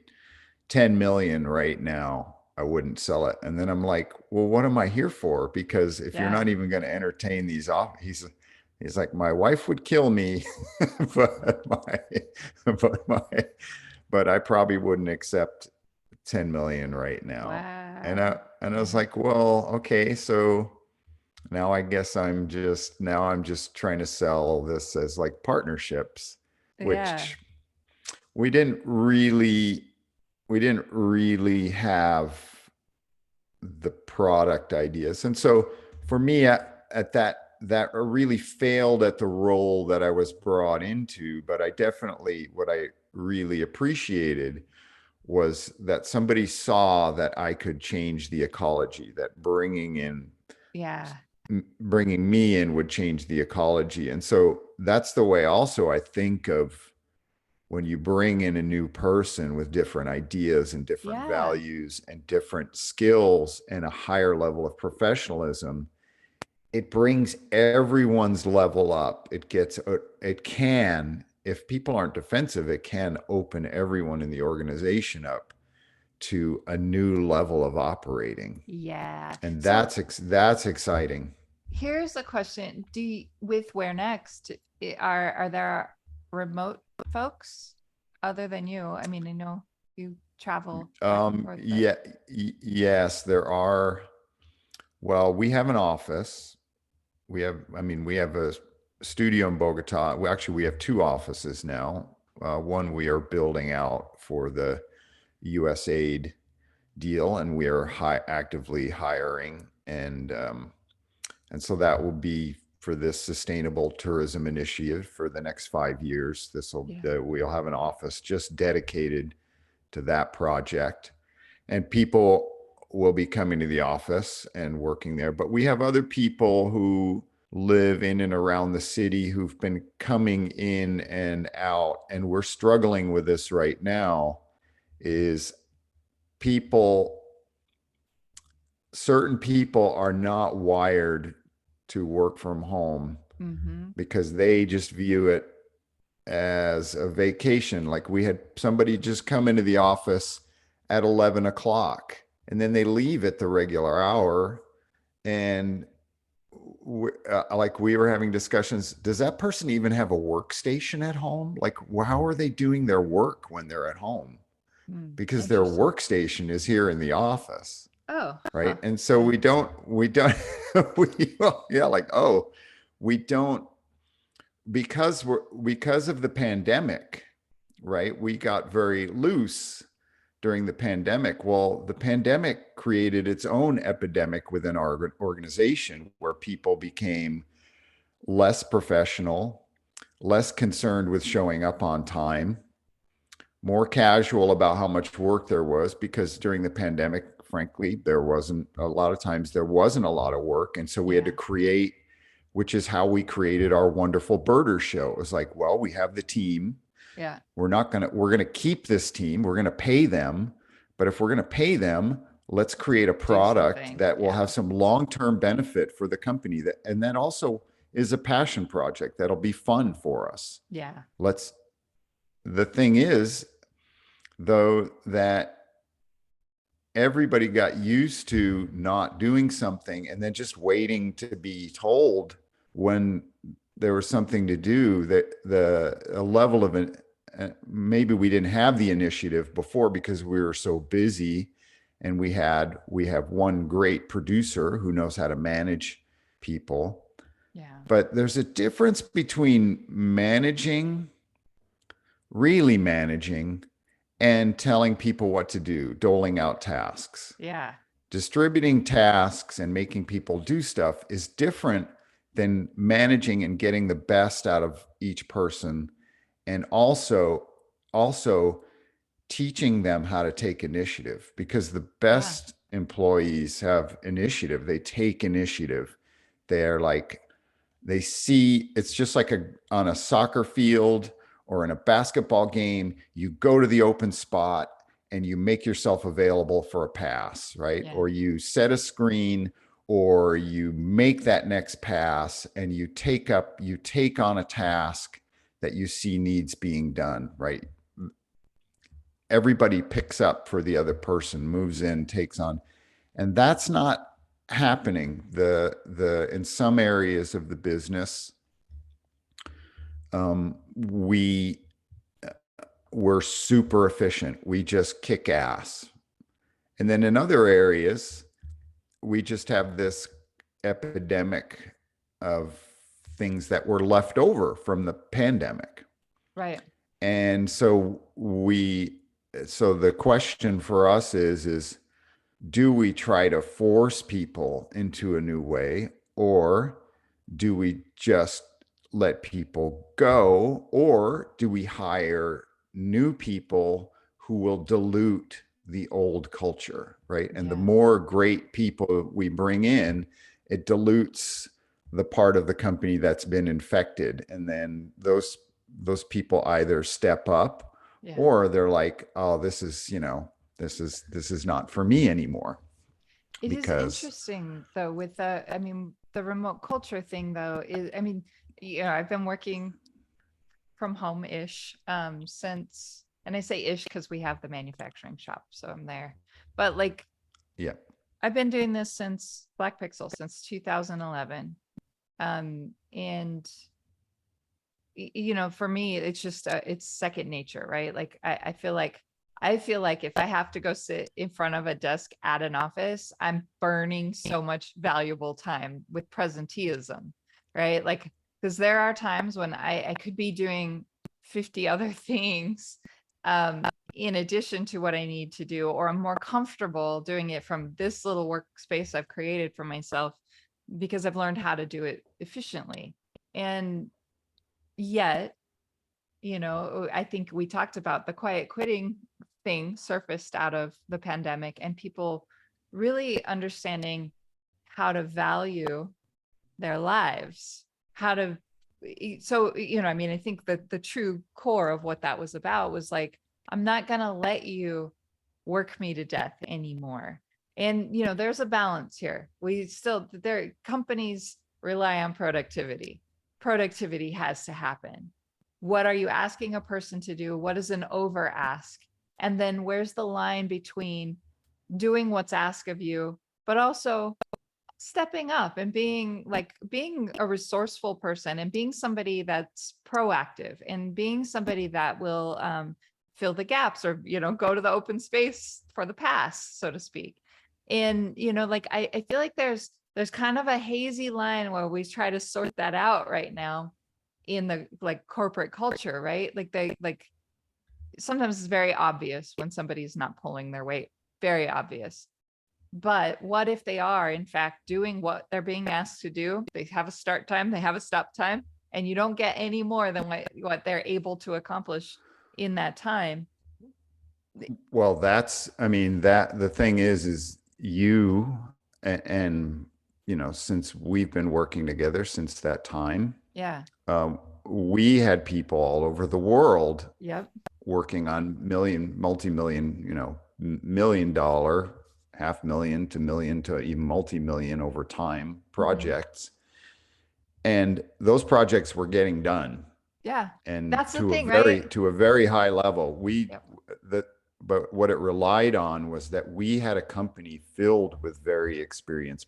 10 million right now, I wouldn't sell it. And then I'm like, well, what am I here for? Because if you're Yeah. not even going to entertain these off, he's like, my wife would kill me, but but my, but I probably wouldn't accept 10 million right now. And I Wow. and I was Yeah. like, well, okay, so now I guess I'm just trying to sell this as like partnerships, Yeah. which we didn't really we didn't really have the product ideas. And so for me at that really failed at the role that I was brought into, but I definitely, what I really appreciated was that somebody saw that I could change the ecology, that Yeah. bringing me in would change the ecology. And so that's the way also I think of when you bring in a new person with different ideas and different Yeah. values and different skills and a higher level of professionalism, it brings everyone's level up. It can, if people aren't defensive, it can open everyone in the organization up to a new level of operating. Yeah. And So that's exciting. here's a question. With Where Next, are there remote folks other than you? I mean, I know you travel back and forth, but Yeah, yes, there are. Well, we have an office. We have a studio in Bogota. We have two offices now. One we are building out for the USAID deal, and we are actively hiring, and so that will be for this sustainable tourism initiative for the next 5 years. yeah. We'll have an office just dedicated to that project, and people will be coming to the office and working there. But we have other people who live in and around the city who've been coming in and out, and we're struggling with this right now. Is people Certain people are not wired to work from home Mm-hmm. because they just view it as a vacation. Like we had somebody just come into the office at 11 o'clock and then they leave at the regular hour. And like we were having discussions, does that person even have a workstation at home? Like, how are they doing their work when they're at home? Mm, Because their interesting. workstation is here in the office. Oh, huh. Right. And so Yeah. we don't, well, yeah, like, oh, we don't, because of the pandemic, right? We got very loose during the pandemic. Well, the pandemic created its own epidemic within our organization where people became less professional, less concerned with showing up on time, more casual about how much work there was, because during the pandemic, frankly, there wasn't a lot of times there wasn't a lot of work. And so we had to Yeah. create, which is how we created our wonderful birder show. It was like, well, we have the team. Yeah. We're gonna keep this team. We're gonna pay them. But if we're gonna pay them, let's create a Do product something. that will Yeah. have some long-term benefit for the company, that and that also is a passion project that'll be fun for us. Yeah. Let's The thing is, though, that everybody got used to not doing something and then just waiting to be told when there was something to do, that the a level of an maybe we didn't have the initiative before because we were so busy, and we have one great producer who knows how to manage people. Yeah. But there's a difference between really managing, and telling people what to do, doling out tasks. Yeah. Distributing tasks and making people do stuff is different than managing and getting the best out of each person, and also teaching them how to take initiative, because the Yeah. best employees have initiative. They take initiative. They're like, they see, it's just like on a soccer field or in a basketball game. You go to the open spot and you make yourself available for a pass, right? Yeah. Or you set a screen, or you make that next pass, and you take on a task that you see needs being done, right? Everybody picks up for the other person, moves in, takes on, and that's not happening. The In some areas of the business, we we're super efficient. We just kick ass. And then in other areas, we just have this epidemic of things that were left over from the pandemic. Right. And so the question for us is do we try to force people into a new way, or do we just let people go, or do we hire new people who will dilute the old culture, right? And the Yeah. more great people we bring in, it dilutes the part of the company that's been infected, and then those people either step up, Yeah. or they're like, oh, this is, this is not for me anymore. It is Because interesting though with the, I mean, the remote culture thing though is, I mean, I've been working from home-ish since, and I say ish because we have the manufacturing shop, so I'm there. But like yeah, I've been doing this since Black Pixel since 2011. And for me, it's just it's second nature, right? Like I feel like if I have to go sit in front of a desk at an office, I'm burning so much valuable time with presenteeism, right? Like, because there are times when I could be doing 50 other things in addition to what I need to do, or I'm more comfortable doing it from this little workspace I've created for myself because I've learned how to do it efficiently. And yet, I think we talked about the quiet quitting thing surfaced out of the pandemic and people really understanding how to value their lives, how to so I mean, I think that the true core of what that was about was like, I'm not going to let you work me to death anymore. And there's a balance here. We still, there, companies rely on productivity. Productivity has to happen. What are you asking a person to do? What is an over ask? And then where's the line between doing what's asked of you, but also stepping up and being a resourceful person and being somebody that's proactive and being somebody that will fill the gaps, or go to the open space for the pass, so to speak. And like I feel like there's kind of a hazy line where we try to sort that out right now in the like corporate culture, right? Like they like sometimes it's very obvious when somebody's not pulling their weight, very obvious. But what if they are, in fact, doing what they're being asked to do? They have a start time, they have a stop time, and you don't get any more than what they're able to accomplish in that time. well, I mean, that the thing is you, and since we've been working together since that time, Yeah. we had people all over the world Yep. working on multi-million, $1 million, half million to million to even multi-million over time Hmm. projects. And those projects were getting done, Yeah. and That's the thing, right? to a very high level. Yep. That but what it relied on was that we had a company filled with very experienced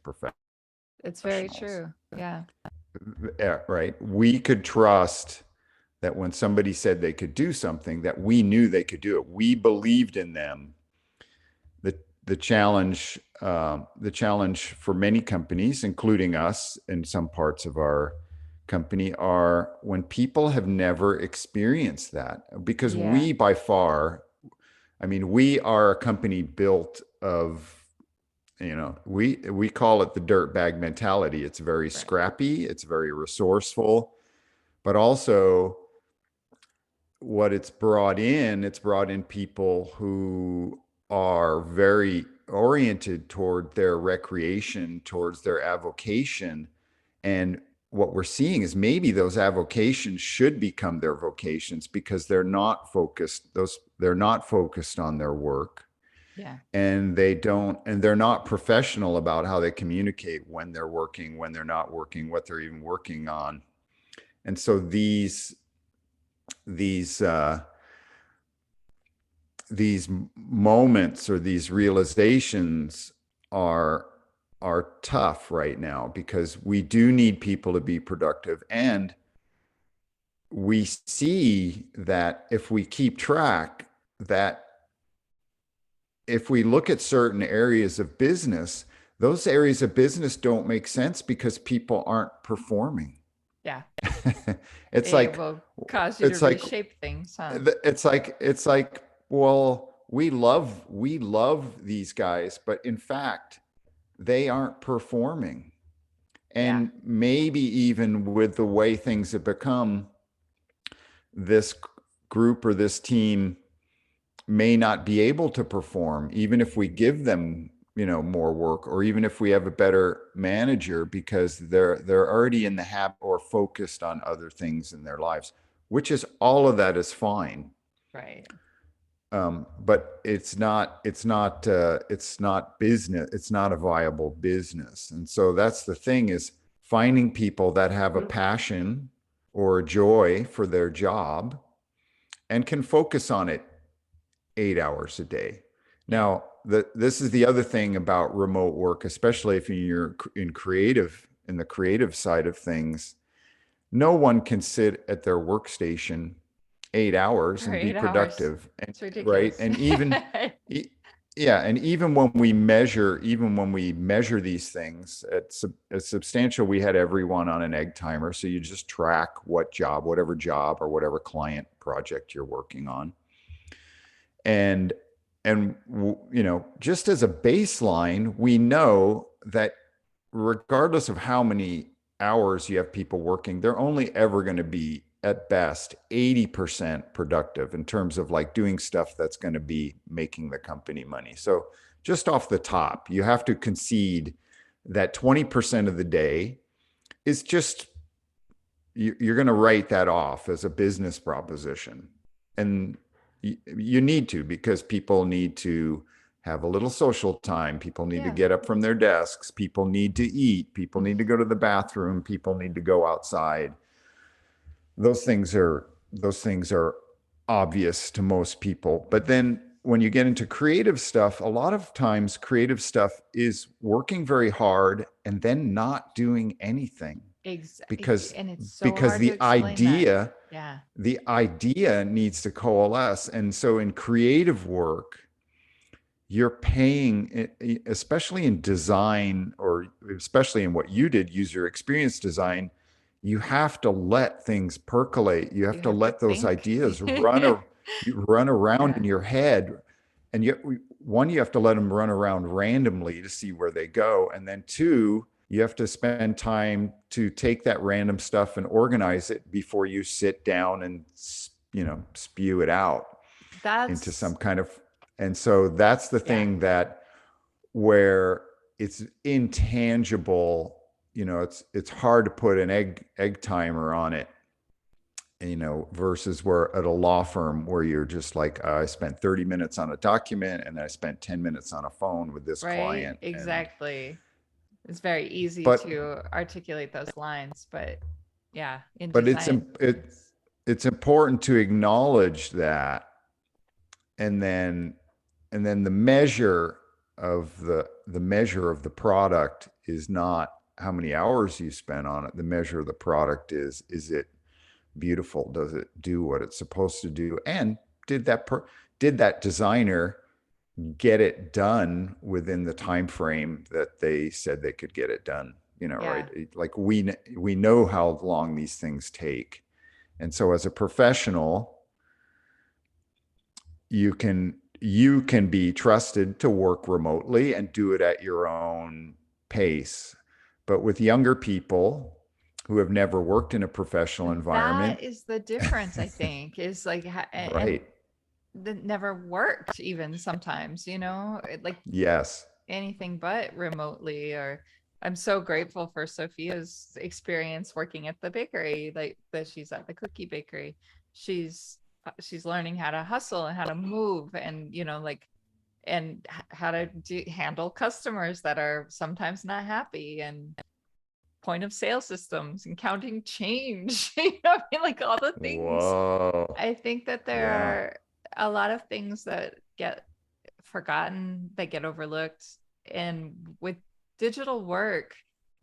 It's very professionals. true. Yeah. Yeah, right. We could trust that when somebody said they could do something, that we knew they could do it. We believed in them. The challenge for many companies, including us in some parts of our company, are when people have never experienced that. Because Yeah. we, by far, I mean, we are a company built of, we call it the dirt bag mentality. It's very Right. scrappy, it's very resourceful, but also what it's brought in people who are very oriented toward their recreation, towards their avocation. And what we're seeing is maybe those avocations should become their vocations, because they're not focused on their work, Yeah. and they're not professional about how they communicate when they're working, when they're not working, what they're even working on. And so these uh, these moments or these realizations are are tough right now, because we do need people to be productive, and we see that if we keep track, that if we look at certain areas of business, those areas of business don't make sense because people aren't performing. Yeah. it's It like will cause you to it's like reshape things, huh? it's like well, we love these guys, but in fact, they aren't performing. Yeah. And maybe even with the way things have become, this group or this team may not be able to perform, even if we give them, more work, or even if we have a better manager, because they're already in the habit or focused on other things in their lives, which is all of that is fine. Right. But it's not business. It's not a viable business. And so that's the thing, is finding people that have a passion or a joy for their job and can focus on it 8 hours a day. Yeah. Now, this is the other thing about remote work, especially if you're in the creative side of things. No one can sit at their workstation 8 hours For and be 8 hours. productive, and It's right. ridiculous. And even e- yeah, and even when we measure these things at Substantial, we had everyone on an egg timer, so you just track whatever job or whatever client project you're working on. And just as a baseline, we know that regardless of how many hours you have people working, they're only ever going to be at best 80% productive in terms of like doing stuff that's going to be making the company money. So just off the top, you have to concede that 20% of the day is just, you're going to write that off as a business proposition. And you need to, because people need to have a little social time. People need to Yeah. get up from their desks. People need to eat. People need to go to the bathroom. People need to go outside. Those things are obvious to most people. But then when you get into creative stuff, a lot of times creative stuff is working very hard and then not doing anything, Exactly. because And it's so because hard to the explain that. idea Yeah. the idea needs to coalesce. And so in creative work, you're paying, especially in design, or especially in what you did, user experience design, you have to let things percolate. You have You to have to let those think. ideas run around Yeah. in your head. And yet, one, you have to let them run around randomly to see where they go. And then two, you have to spend time to take that random stuff and organize it before you sit down and, spew it out into some That's kind of. And so that's the yeah. thing, that where it's intangible. It's hard to put an egg timer on it, versus where at a law firm, where you're just like, I spent 30 minutes on a document and I spent 10 minutes on a phone with this Right. client. And Exactly. It's very easy but to articulate those lines, but yeah, in but design, it's it's important to acknowledge that. And then and then the measure of the product is not how many hours you spend on it. The measure of the product is it beautiful? Does it do what it's supposed to do? And did that designer get it done within the time frame that they said they could get it done? Right? yeah. Like, we know how long these things take. And so as a professional, you can be trusted to work remotely and do it at your own pace. But with younger people who have never worked in a professional environment, That is the difference, I think, is like, and right? that never worked even sometimes, like Yes. anything but remotely. Or I'm so grateful for Sophia's experience working at the bakery, like that she's at the cookie bakery. She's learning how to hustle and how to move, and like, and how to handle customers that are sometimes not happy, and point of sale systems and counting change. I mean, like all the things. Whoa. I think that there Yeah. are a lot of things that get forgotten, that get overlooked. And with digital work,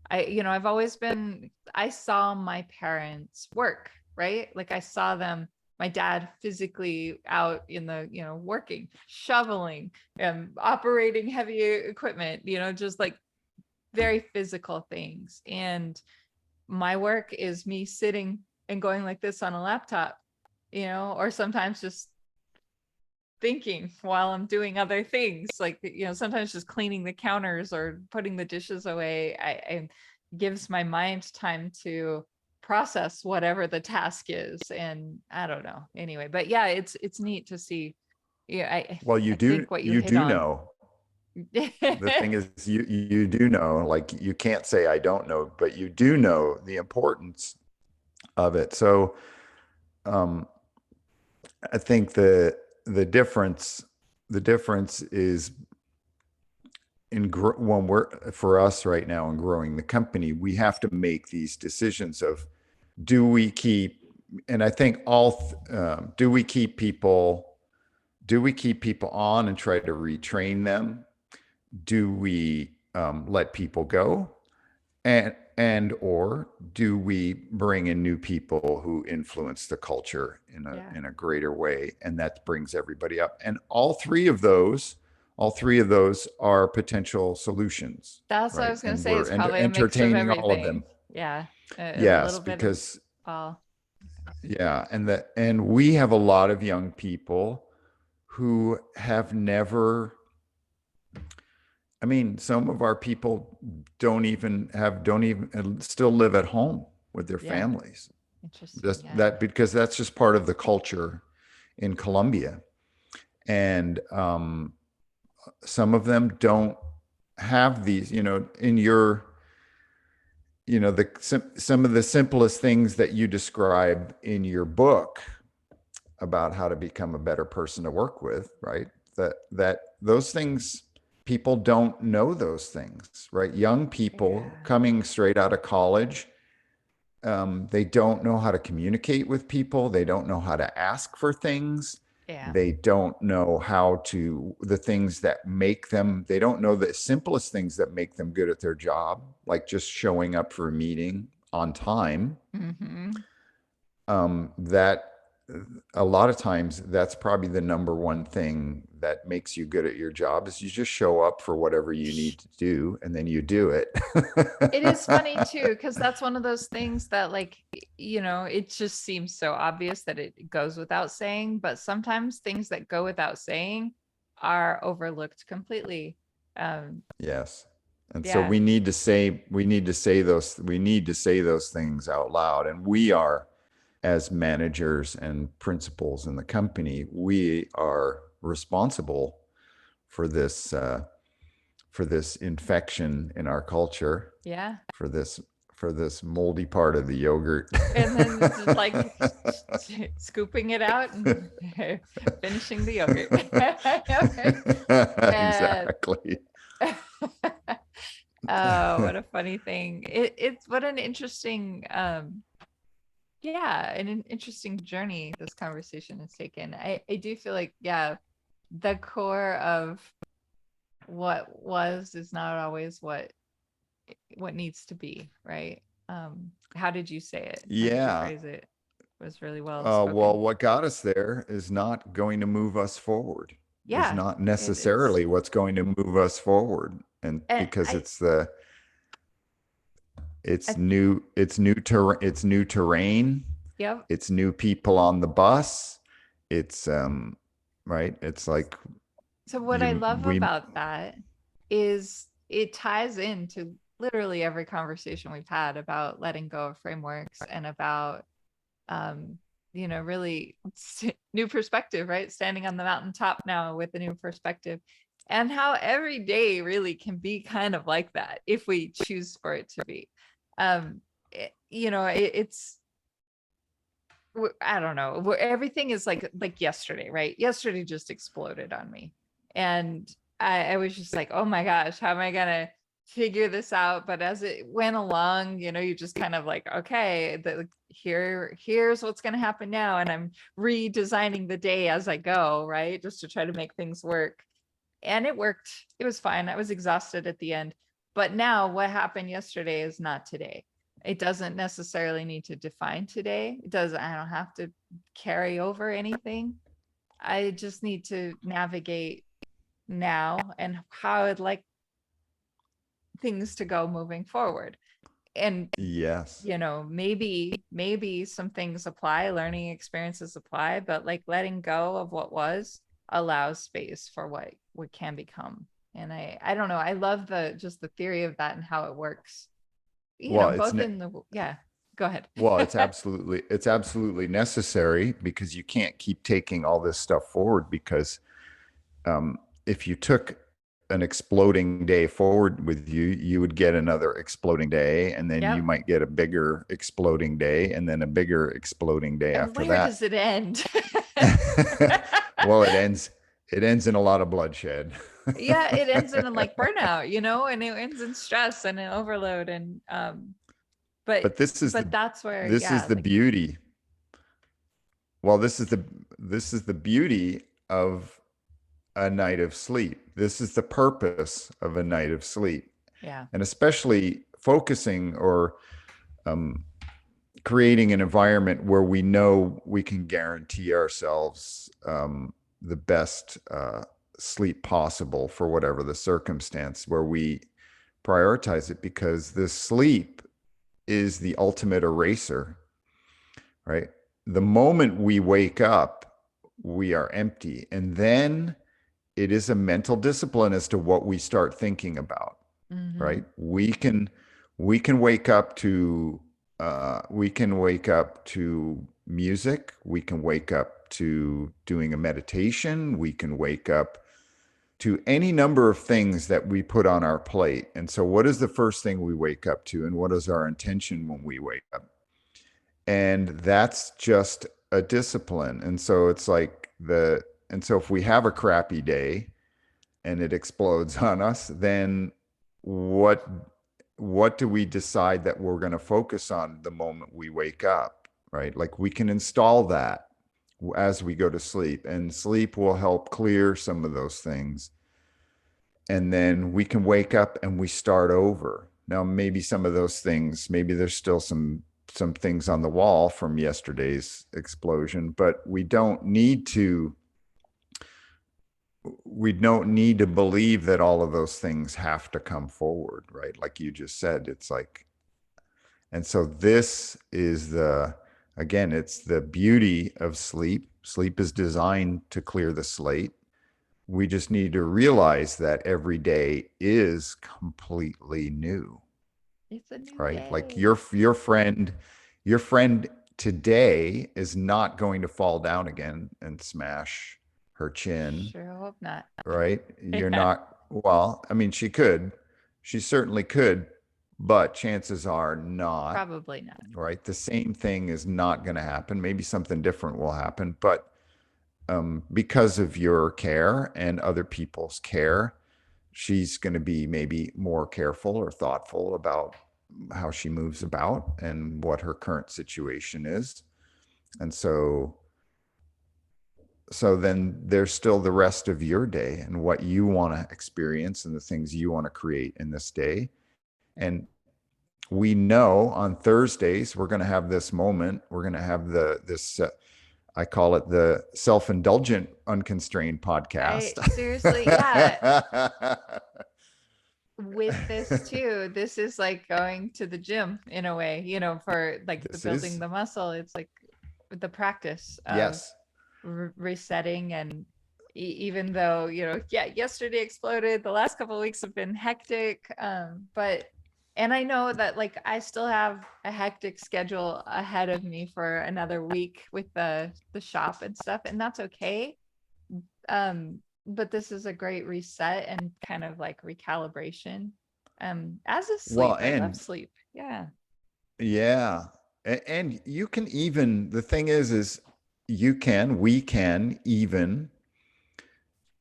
I've always been, I saw my parents work, right? Like I saw them, my dad physically out in the, working, shoveling and operating heavy equipment, just like very physical things. And my work is me sitting and going like this on a laptop, or sometimes just thinking while I'm doing other things. Like, sometimes just cleaning the counters or putting the dishes away, I gives my mind time to process whatever the task is. And I don't know. Anyway, but yeah, it's neat to see. Yeah, Well, I think what you you hit do on. know. The thing is, you do know, like you can't say I don't know, but you do know the importance of it. So um, I think the difference the difference is when we're for us right now in growing the company, we have to make these decisions of do we keep, and I think do we keep people on and try to retrain them? Do we let people go? And or do we bring in new people who influence the culture Yeah. in a greater way, and that brings everybody up? And all three of those are potential solutions, That's what I right? was gonna And say. we're It's probably a mix of entertaining all of them. everything. Yeah. A Yes, little bit of because all. yeah, and we have a lot of young people who have never, I mean, some of our people don't even still live at home with their Yeah. families. Interesting. Just Yeah. that because that's just part of the culture in Colombia. And some of them don't have these, in your, some of the simplest things that you describe in your book about how to become a better person to work with, right? That those things, people don't know those things, right? Young people Yeah. coming straight out of college, they don't know how to communicate with people. They don't know how to ask for things. Yeah. They don't know how to, the things that make them, they don't know the simplest things that make them good at their job, like just showing up for a meeting on time. Mm-hmm. That a lot of times that's probably the number one thing that makes you good at your job is you just show up for whatever you need to do and then you do it. It is funny too, because that's one of those things that, like, it just seems so obvious that it goes without saying, but sometimes things that go without saying are overlooked completely. Yes. And so Yeah. we need to say those things out loud. And we are, as managers and principals in the company, we are responsible for this infection in our culture, Yeah. for this for this moldy part of the yogurt. And then just like scooping it out and finishing the yogurt. And Exactly. oh, what a funny thing. It's what an interesting yeah, and an interesting journey this conversation has taken. I do feel like, yeah, the core of what was is not always what needs to be, right? How did you say it? How did you Yeah. phrase it? It was really well spoken. Well, what got us there is not going to move us forward, is Yeah, not it's necessarily what's going to move us forward. And and because I, I it's new terrain, yep. it's new people on the bus. It's right. It's like So what I you love we about that is it ties into literally every conversation we've had about letting go of frameworks and about um really new perspective, right? Standing on the mountaintop now with a new perspective, and how every day really can be kind of like that if we choose for it to be. It's I don't know. Everything is like yesterday, right? Yesterday just exploded on me. And I was just like, oh my gosh, how am I gonna figure this out? But as it went along, you just kind of like, okay, here's what's gonna happen now. And I'm redesigning the day as I go, right? Just to try to make things work. And it worked. It was fine. I was exhausted at the end. But now what happened yesterday is not today. It doesn't necessarily need to define today. I don't have to carry over anything. I just need to navigate now and how I'd like things to go moving forward. And yes. maybe some things apply, learning experiences apply, but like letting go of what was allows space for what can become. And I don't know, I love the just the theory of that and how it works, Well, both in the, yeah, go ahead. it's absolutely necessary because you can't keep taking all this stuff forward because if you took an exploding day forward with you, you would get another exploding day, and then you Yep. might get a bigger exploding day, and then a bigger exploding day And after where that. does it end? Well, it ends in a lot of bloodshed. Yeah, it ends in like burnout, and it ends in stress and an overload. And but But that's where, this is yeah, the like, beauty. Well, this is the beauty of a night of sleep. This is the purpose of a night of sleep. yeah. And especially focusing or um, creating an environment where we know we can guarantee ourselves the best sleep possible for whatever the circumstance, where we prioritize it because the sleep is the ultimate eraser, right? The moment we wake up, we are empty. And then it is a mental discipline as to what we start thinking about, Hmm. right? We can wake up to music. We can wake up to doing a meditation. We can wake up to any number of things that we put on our plate. And so, what is the first thing we wake up to, and what is our intention when we wake up? And that's just a discipline. And so it's like and so if we have a crappy day and it explodes on us, then what what do we decide that we're going to focus on the moment we wake up, right? Like we can install that as we go to sleep, and sleep will help clear some of those things. And then we can wake up and we start over. Now, maybe some of those things, maybe there's still some things on the wall from yesterday's explosion, but we don't need to believe that all of those things have to come forward, right? Like you just said, it's like, and so this is again, it's the beauty of sleep. Sleep is designed to clear the slate. We just need to realize that every day is completely new, It's a new right? Like day. your friend today is not going to fall down again and smash her chin, Sure hope not. right? You're Yeah, not, well, I mean, she certainly could, but chances are not, probably not. right? The same thing is not going to happen. Maybe something different will happen, but because of your care and other people's care, she's going to be maybe more careful or thoughtful about how she moves about and what her current situation is. And so then there's still the rest of your day and what you want to experience and the things you want to create in this day. And we know on Thursdays we're going to have this moment. We're going to have this I call it the self-indulgent unconstrained I podcast. seriously, yeah, with this too, this is like going to the gym in a way, for like the This building is the muscle. It's like the practice of yes. resetting. And even though, yeah, yesterday exploded, the last couple of weeks have been hectic. But and I know that, like, I still have a hectic schedule ahead of me for another week with the shop and stuff, and that's okay. But this is a great reset and kind of like recalibration. As is Well, sleep. I love and sleep. Yeah. yeah, and you can even the thing is we can even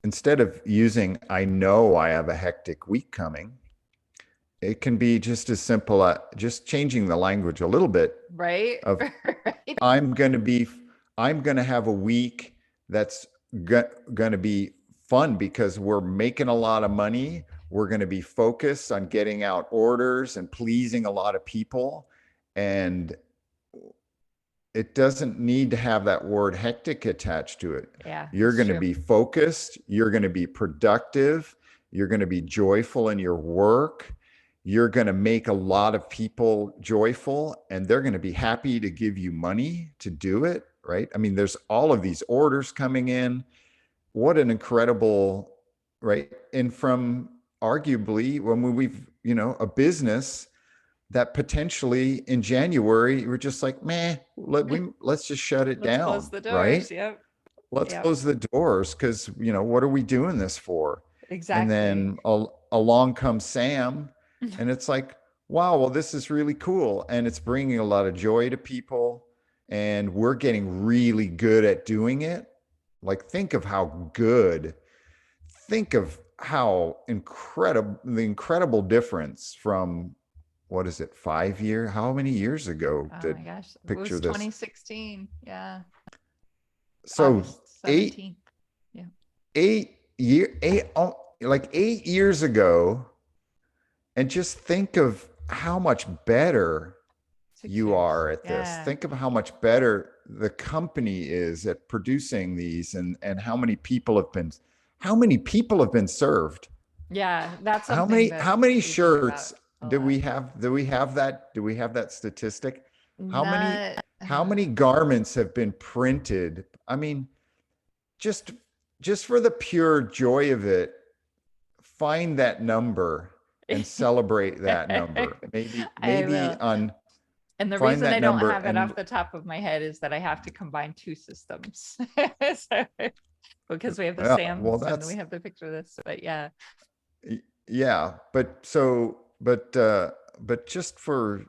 instead of using I know I have a hectic week coming, it can be just as simple as just changing the language a little bit Right. of Right. I'm going to be I'm going to have a week that's going to be fun because we're making a lot of money. We're going to be focused on getting out orders and pleasing a lot of people. And it doesn't need to have that word hectic attached to it. Yeah, You're it's going to true. be focused, you're going to be productive, you're going to be joyful in your work. You're going to make a lot of people joyful and they're going to be happy to give you money to do it, right? I mean, there's all of these orders coming in. what an incredible, right? And from arguably when we've, a business that potentially in January, we're just like, meh, let's just shut it Let's close down, the right? doors. Yep. Let's Yep. close the doors because, what are we doing this for? And Exactly. then along comes Sam, and it's like, wow, well, this is really cool. And it's bringing a lot of joy to people, and we're getting really good at doing it. Like, think of how the incredible difference from, what is it, 5 year? How many years ago Oh did my gosh. It picture was this? 2016. Yeah. So August eight 17th. Yeah. 8 years ago, and just think of how much better Six you years. are at this. Yeah. Think of how much better the company is at producing these, and how many people have been served. Yeah. That's How something many that how many we think about shirts a do lot. we have? Do we have that statistic? How many Not, how many garments have been printed? I mean, just just for the pure joy of it, find that number and celebrate that number. Maybe I maybe will. on And the find reason that I don't number have it and off the top of my head is that I have to combine two systems. So, because we have the well, Sam's and we that's have the picture of this. But yeah, yeah, but just for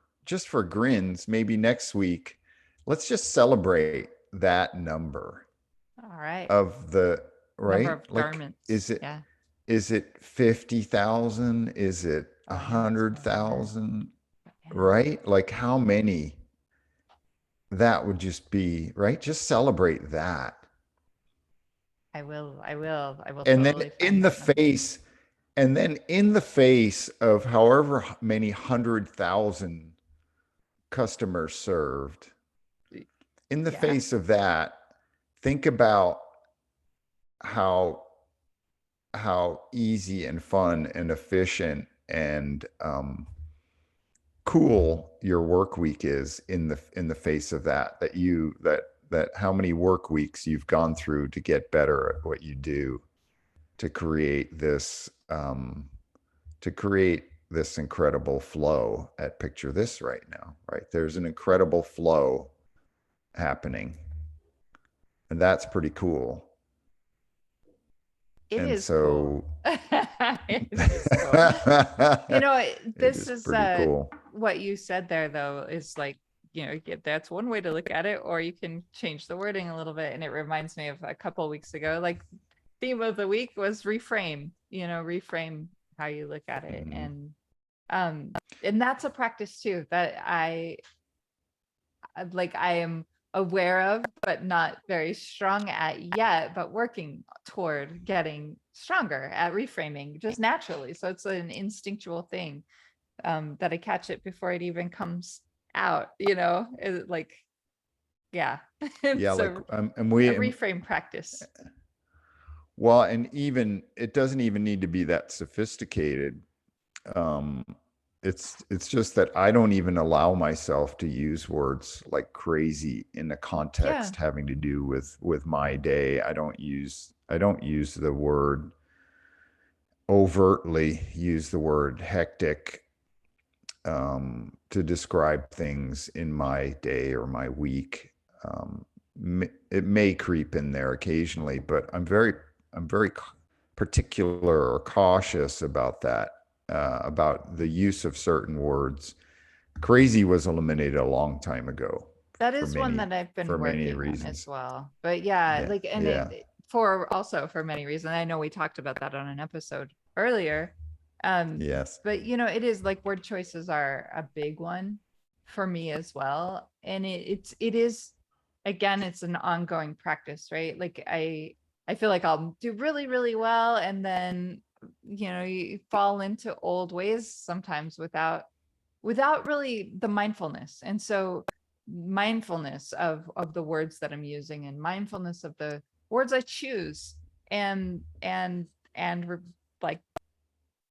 grins, maybe next week, let's just celebrate that number all right. of the, Number right? of Like, garments. Yeah. is it 50,000? Is it Oh, a I know it's hundred more than that. thousand? But yeah, Right? Like, how many that would just be, right? Just celebrate that. I will. I will. I will And then totally in find the that number. face, and then in the face of however many 100,000 customers served, in the Yeah. face of that, think about how easy and fun and efficient and cool your work week is in the face of that how many work weeks you've gone through to get better at what you do, to create this incredible flow at picture this right now, right? There's an incredible flow happening, and that's pretty cool. It And is cool. so It is cool. You it know, this is is pretty cool. what you said there though is like, that's one way to look at it, or you can change the wording a little bit. And it reminds me of a couple of weeks ago, like theme of the week was reframe, reframe how you look at it. Mhm. Um and that's a practice too that I am aware of, but not very strong at yet, but working toward getting stronger at reframing just naturally. So it's an instinctual thing, that I catch it before it even comes out, like, yeah. Yeah, It's like, a reframe practice. well, and even it doesn't even need to be that sophisticated. Um, it's just that I don't even allow myself to use words like crazy in a Yeah, context having to do with my day. I don't use the word overtly, use the word hectic to describe things in my day or my week. It may creep in there occasionally, but I'm very particular or cautious about that, about the use of certain words. Crazy was eliminated a long time ago that for is one many that I've been for many working on as reasons. well. But yeah, Yeah, like, and yeah, for also for many reasons. I know we talked about that on an episode earlier. Um, yes, but it is like word choices are a big one for me as well. And it is again, it's an ongoing practice, right? Like I feel like I'll do really, really well, and then you fall into old ways sometimes without really the mindfulness. And so mindfulness of the words that I'm using, and mindfulness of the words I choose, and like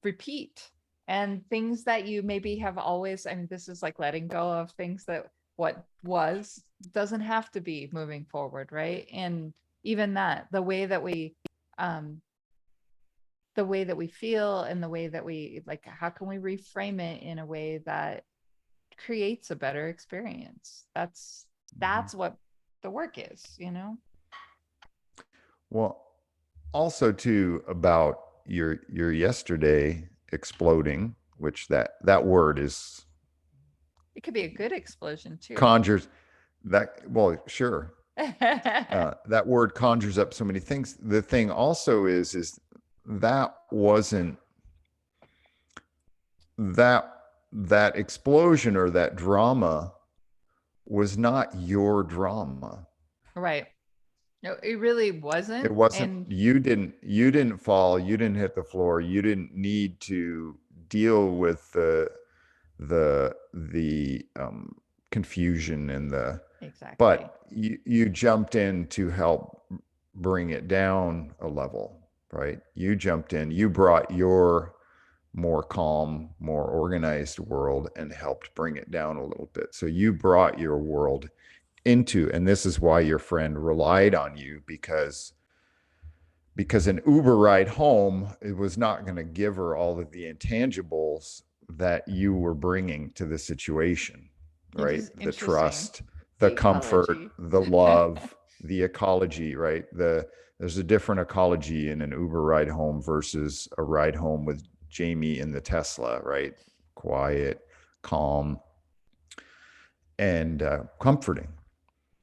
repeat, and things that you maybe have always, I mean, this is like letting go of things that what was doesn't have to be moving forward, right? And even that, the way that we um, the way that we feel and the way that we like, how can we reframe it in a way that creates a better experience? Mhm. That's what the work is, you know? Well, also too about your yesterday exploding, which that word is It could be a good explosion too. conjures that. Well, sure, that word conjures up so many things. The thing also is that wasn't that that explosion or that drama was not your drama. Right. No, it really It wasn't. wasn't, And you didn't fall, you didn't hit the floor, you didn't need to deal with the confusion and the, exactly. but you jumped in to help bring it down a level, right? You jumped in, you brought your more calm, more organized world and helped bring it down a little bit. So you brought your world into, and this is why your friend relied on you, because an Uber ride home, it was not going to give her all of the intangibles that you were bringing to the situation, It right? is The interesting. trust, the The comfort, ecology. the love, the ecology, right? There's a different ecology in an Uber ride home versus a ride home with Jamie in the Tesla, right? Quiet, calm, and comforting.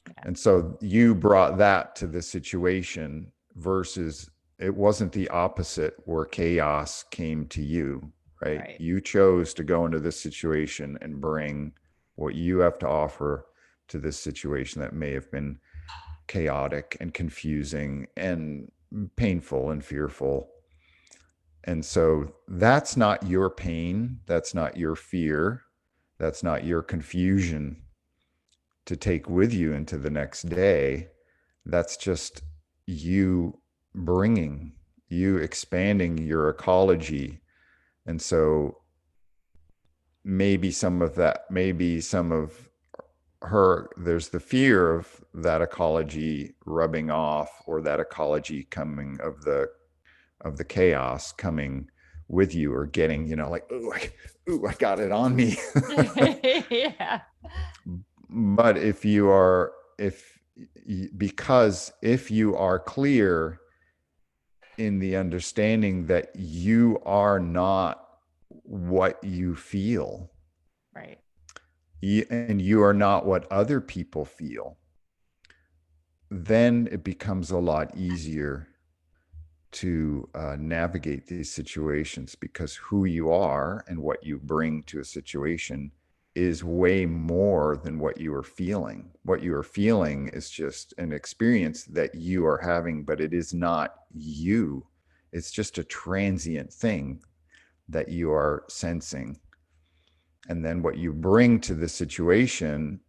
Yeah. And so you brought that to the situation versus it wasn't the opposite where chaos came to you, right? Right. You chose to go into this situation and bring what you have to offer to this situation that may have been chaotic and confusing and painful and fearful. And so that's not your pain. That's not your fear. That's not your confusion to take with you into the next day. That's just you bringing, you expanding your ecology. And so maybe some of that, maybe some of her, there's the fear of that ecology rubbing off or that ecology coming of the chaos coming with you or getting, like, ooh, I got it on me. Yeah. But if you are, if, because if you are clear in the understanding that you are not what you feel, Right. and you are not what other people feel, then it becomes a lot easier to navigate these situations because who you are and what you bring to a situation is way more than what you are feeling. What you are feeling is just an experience that you are having, but it is not you. It's just a transient thing that you are sensing. And then what you bring to the situation,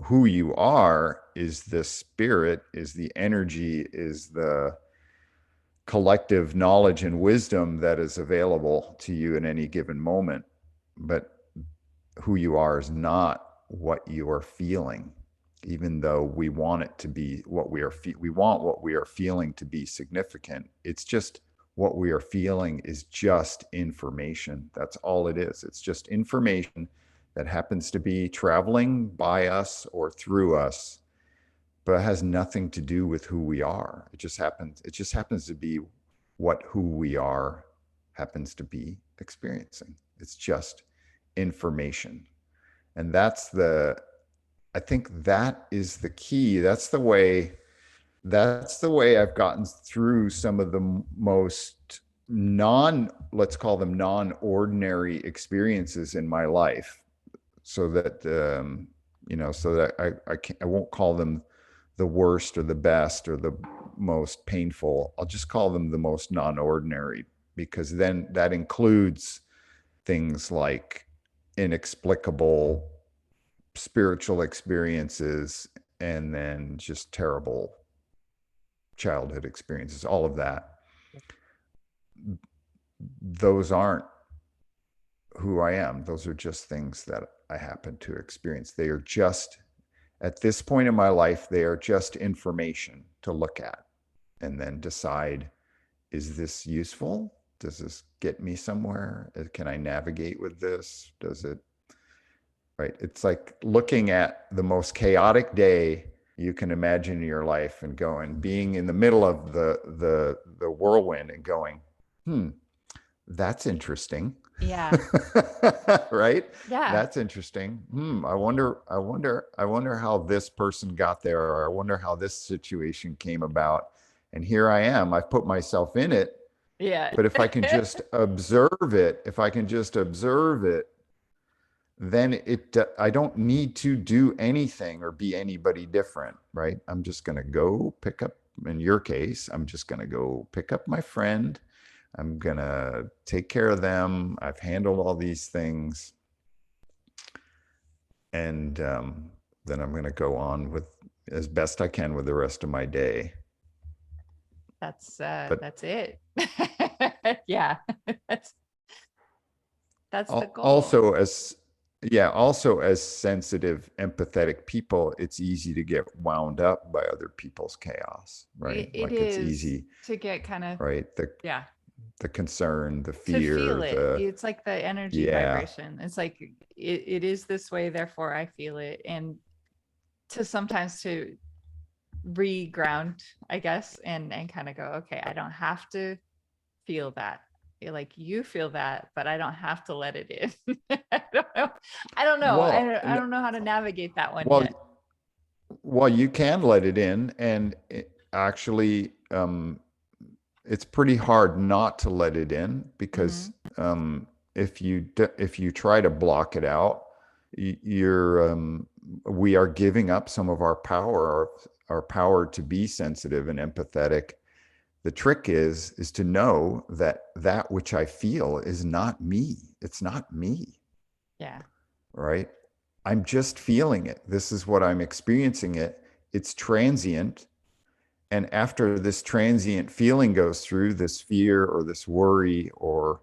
who you are, is the spirit, is the energy, is the collective knowledge and wisdom that is available to you in any given moment. But who you are is not what you are feeling, even though we want it to be what we are. We want what we are feeling to be significant. It's just what we are feeling is just information. That's all it is. It's just information that happens to be traveling by us or through us, but it has nothing to do with who we are. It just happens to be what who we are happens to be experiencing. It's just information. And I think that is the key. That's the way I've gotten through some of the most let's call them non-ordinary experiences in my life, so that so that I won't call them the worst or the best or the most painful. I'll just call them the most non-ordinary, because then that includes things like inexplicable spiritual experiences and then just terrible childhood experiences, all of that. Those aren't who I am. Those are just things that I happen to experience. They are just, at this point in my life, they are just information to look at. and then decide, is this useful? Does this get me somewhere? Can I navigate with this? Does it, right? It's like looking at the most chaotic day you can imagine in your life and going, being in the middle of the whirlwind and going, that's interesting. Yeah. Right? Yeah. That's interesting. I wonder how this person got there, or I wonder how this situation came about. And here I am. I've put myself in it. Yeah. But if I can just observe it, then I don't need to do anything or be anybody different, right? I'm just going to go pick up, in your case, I'm just going to go pick up my friend. I'm going to take care of them. I've handled all these things. And then I'm going to go on with as best I can with the rest of my day. But That's it. Yeah. That's that's the goal. also, as sensitive, empathetic people, it's easy to get wound up by other people's chaos, right? It Like it's is easy, to get kind of, right? yeah, The concern, the to feel fear, it. the It's like the energy yeah. vibration. It's like it is this way, therefore I feel it. And to sometimes to reground, I guess, and kind of go, okay, I don't have to feel that. Like you feel that, but I don't have to let it in. I don't know. I don't know. I don't know how to navigate that one Well, yet. you can let it in, and actually, it's pretty hard not to let it in, because Hmm. if you try to block it out, you're we are giving up some of our power to be sensitive and empathetic. The trick is to know that that which I feel is not me. It's not me, Yeah. right? I'm just feeling it. This is what I'm experiencing it. It's transient. And after this transient feeling goes through, this fear or this worry, or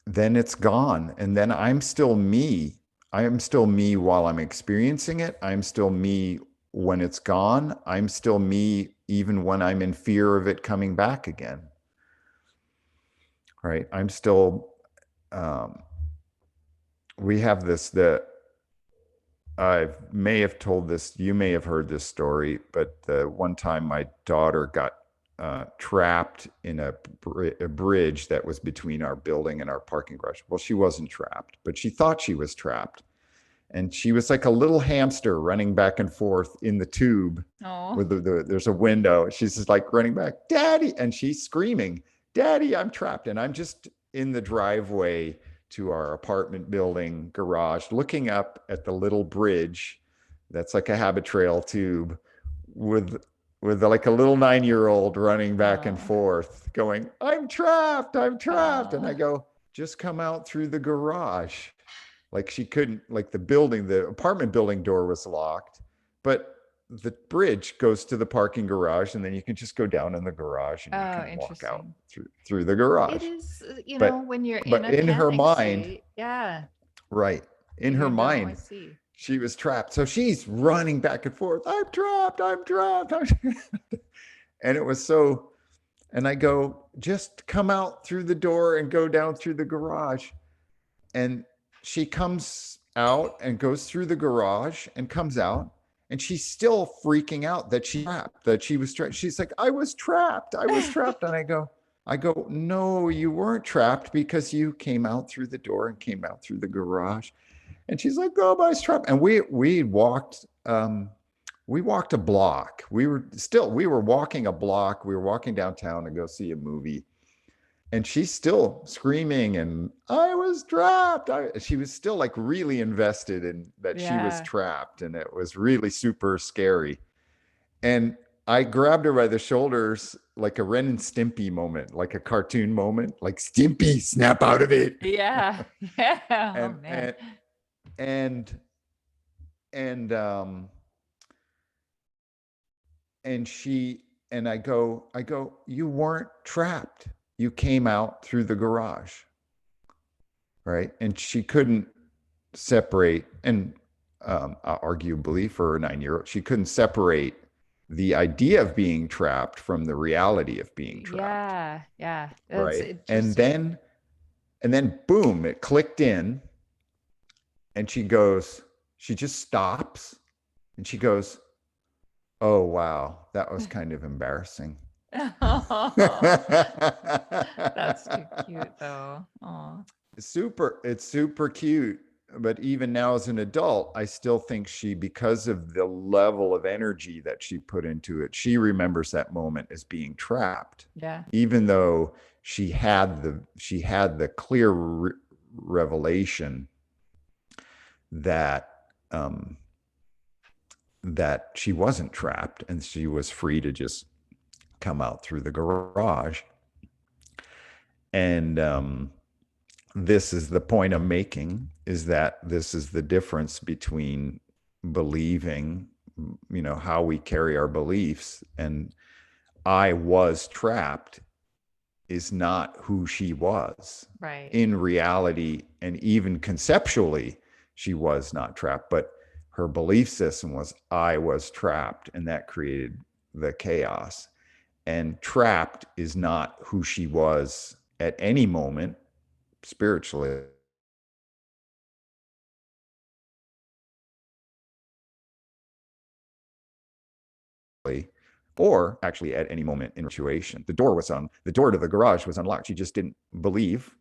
then it's gone. And then I'm still me. I am still me while I'm experiencing it. I'm still me when it's gone. I'm still me even when I'm in fear of it coming back again. Right. I'm still, um, we have this, that I may have told this, you may have heard this story, but one time my daughter got trapped in a bridge that was between our building and our parking garage. Well, she wasn't trapped, but she thought she was trapped. And she was like a little hamster running back and forth in the tube Oh. with there's a window. She's just like running back, Daddy. And she's screaming, Daddy, I'm trapped. And I'm just in the driveway to our apartment building garage, looking up at the little bridge that's like a habit trail tube, with like a little 9-year old running back and Oh. forth going, I'm trapped, I'm trapped. And Oh. I go, just come out through the garage. Like she couldn't, like the apartment building door was locked, but the bridge goes to the parking garage, and then you can just go down in the garage and you Oh, can walk out interesting. through the It garage. is, But when you're in but a in her panic mind, state, yeah, right, in her you don't mind, always see. she was trapped. So she's running back and forth. I'm trapped. I'm trapped. I'm trapped. And it was so. And I go, just come out through the door and go down through the garage. And she comes out and goes through the garage and comes out, and she's still freaking out that she's trapped, that she was trapped. She's like, I was trapped. I was trapped. And I go, no, you weren't trapped, because you came out through the door and came out through the garage. And she's like, oh, but I was trapped. And we walked a block. We were walking a block. We were walking downtown to go see a movie, and she's still screaming, and I was trapped. She was still like really invested in that she was Yeah. trapped, and it was really super scary. And I grabbed her by the shoulders, like a Ren and Stimpy moment, like a cartoon moment, like, Stimpy, snap out of it. Yeah. Yeah. Oh and man. and and and and she and I go, you weren't trapped. You came out through the garage, right? And she couldn't separate, and arguably for a 9-year old, she couldn't separate the idea of being trapped from the reality of being trapped, Yeah, yeah. That's right? interesting. And then boom, it clicked in, and she goes, she just stops, and she goes, "Oh wow, that was kind of embarrassing." Oh, that's too cute though. Oh, It's super cute. But even now as an adult, I still think she, because of the level of energy that she put into it, she remembers that moment as being trapped, yeah, even though she had the clear revelation that um, that she wasn't trapped and she was free to just come out through the garage. And this is the point I'm making, is that this is the difference between believing, how we carry our beliefs, and I was trapped is not who she was right. in reality. And even conceptually, she was not trapped, but her belief system was I was trapped, and that created the chaos. And trapped is not who she was at any moment spiritually, or actually at any moment in situation. The door to the garage was unlocked. She just didn't believe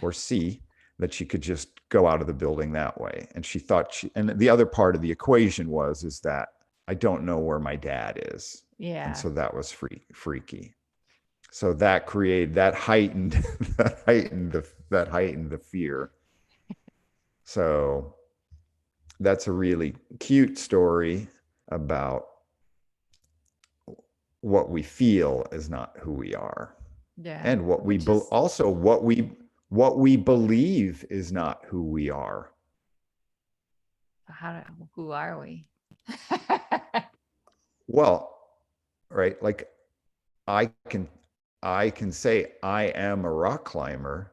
or see that she could just go out of the building that way. And she thought and the other part of the equation is that I don't know where my dad is. And Yeah, so that was freaky. So that created, that heightened, that heightened the fear. So that's a really cute story about what we feel is not who we are, yeah. and what we Which is also what we believe is not who we are. who are we? Well, right, like i can I can say I am a rock climber,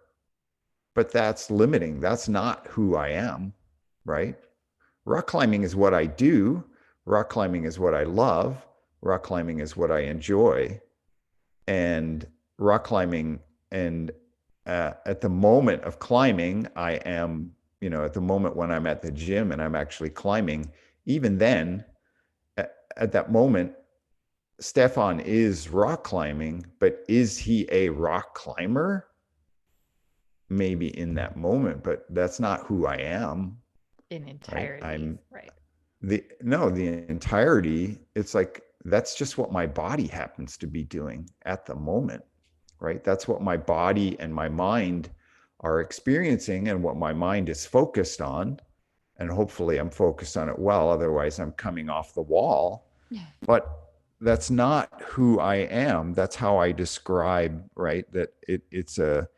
but that's limiting. That's not who I am, right? Rock climbing is what I do. Rock climbing is what I love. Rock climbing is what I enjoy. And rock climbing, and at the moment of climbing, I am, at the moment when I'm at the gym and I'm actually climbing, even then, at that moment, Stephan is rock climbing, but is he a rock climber? Maybe in that moment, but that's not who I am, in right? entirety, I'm right? the entirety. It's like that's just what my body happens to be doing at the moment, right? That's what my body and my mind are experiencing and what my mind is focused on. And hopefully I'm focused on it well. Otherwise, I'm coming off the wall. But that's not who I am. That's how I describe, right? That it's a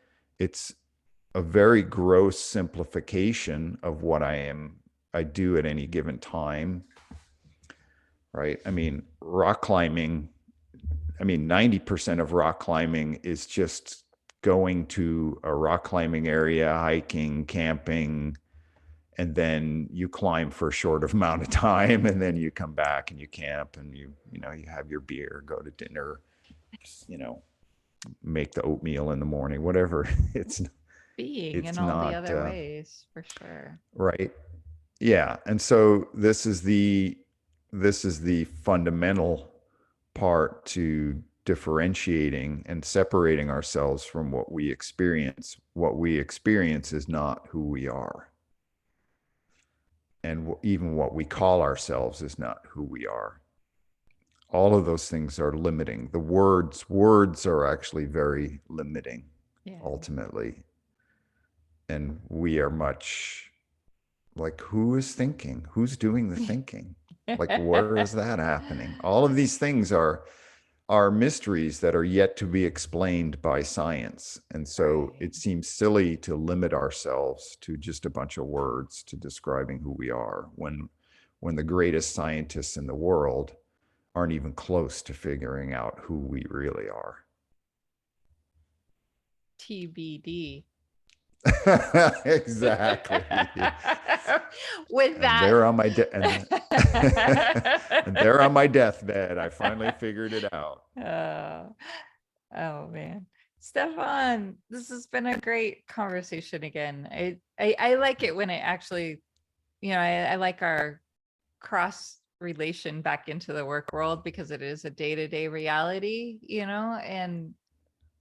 very gross simplification of what I do at any given time, right? I mean, rock climbing, 90% of rock climbing is just going to a rock climbing area, hiking, camping, and then you climb for a short amount of time, and then you come back and you camp, and you have your beer, go to dinner, you know, make the oatmeal in the morning, whatever. It's Being in it's all the not other ways, for sure. right. Yeah, and so this is the fundamental part to differentiating and separating ourselves from what we experience. What we experience is not who we are. And even what we call ourselves is not who we are. All of those things are limiting. The words are actually very limiting Yeah. ultimately. And we are much like, who is thinking? Who's doing the thinking? Like, where is that happening? All of these things are mysteries that are yet to be explained by science. And so Right. it seems silly to limit ourselves to just a bunch of words to describing who we are, when the greatest scientists in the world aren't even close to figuring out who we really are. TBD. Exactly. With And that. there on my and there on my deathbed, I finally figured it out. Oh, oh man. Stefan, this has been a great conversation again. I like it when it actually, I like our cross relation back into the work world because it is a day-to-day reality, and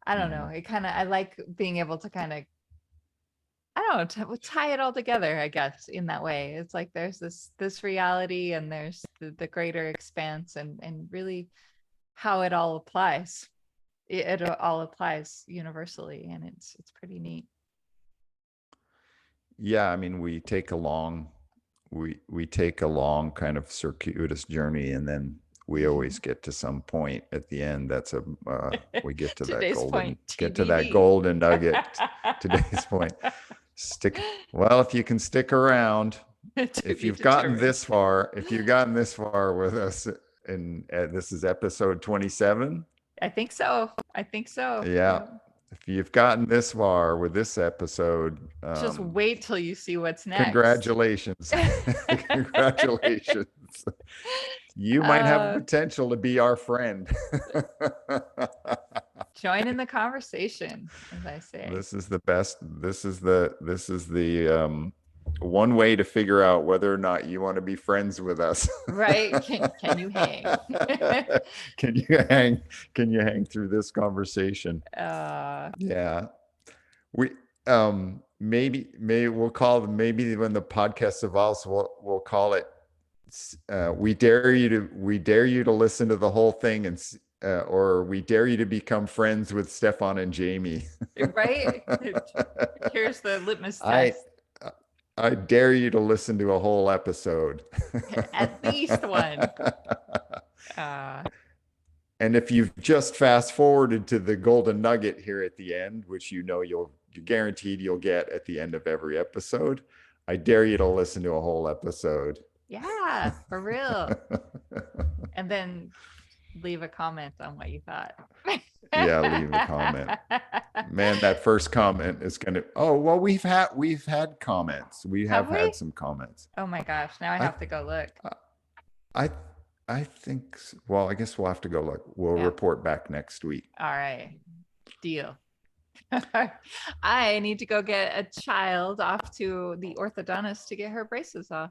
I don't know. Mhm. It kind of I like being able to kind of I don't know tie it all together. I guess in that way, it's like there's this reality and there's the greater expanse and really how it all applies. It all applies universally, and it's pretty neat. Yeah, I mean, we take a long kind of circuitous journey, and then we always get to some point at the end. We Today's point get to that TBD. golden nugget. Today's point. Stick Well, if you can stick around, To be determined. if you've gotten this far with us, and this is episode 27. I think so. I think so. Yeah, Yeah. if you've gotten this far with this episode, Just wait till you see what's next. congratulations. Congratulations. You might have the uh, potential to be our friend. Join in the conversation, as I say. This is the best. This is the one way to figure out whether or not you want to be friends with us. Right? Can you hang? Can you hang? Can you hang through this conversation? uh, Yeah. We maybe we'll maybe when the podcast evolves, we'll call it we dare you to listen to the whole thing, or we dare you to become friends with Stefan and Jamie. right? Here's the litmus I test. I dare you to listen to a whole episode. At least one. Uh, And if you've just fast forwarded to the golden nugget here at the end, which you're guaranteed you'll get at the end of every episode, I dare you to listen to a whole episode. yeah, for real. And then leave a comment on what you thought. Yeah, leave a comment. Man, that first comment is gonna. Oh well, we've had comments. We Have have had we? some comments. Oh my gosh, now I I have to go look. I I think. Well, I guess we'll have to go look. We'll Yeah. report back next week. All right. Deal. I need to go get a child off to the orthodontist to get her braces off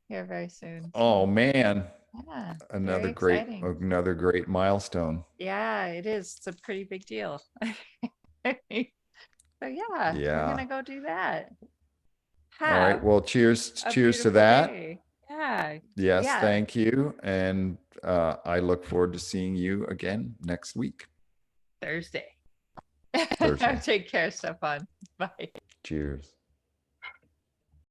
here very soon. Oh So, man, yeah, very exciting. another great milestone. Yeah, it is. It's a pretty big deal. So, yeah, we're going Yeah. to go do that. All right. Have Well, a cheers to beautiful that. day. Yeah. Yes, Yeah. thank you. And I look forward to seeing you again next week. Thursday. Thursday. Take care, Stefan. Bye. Cheers.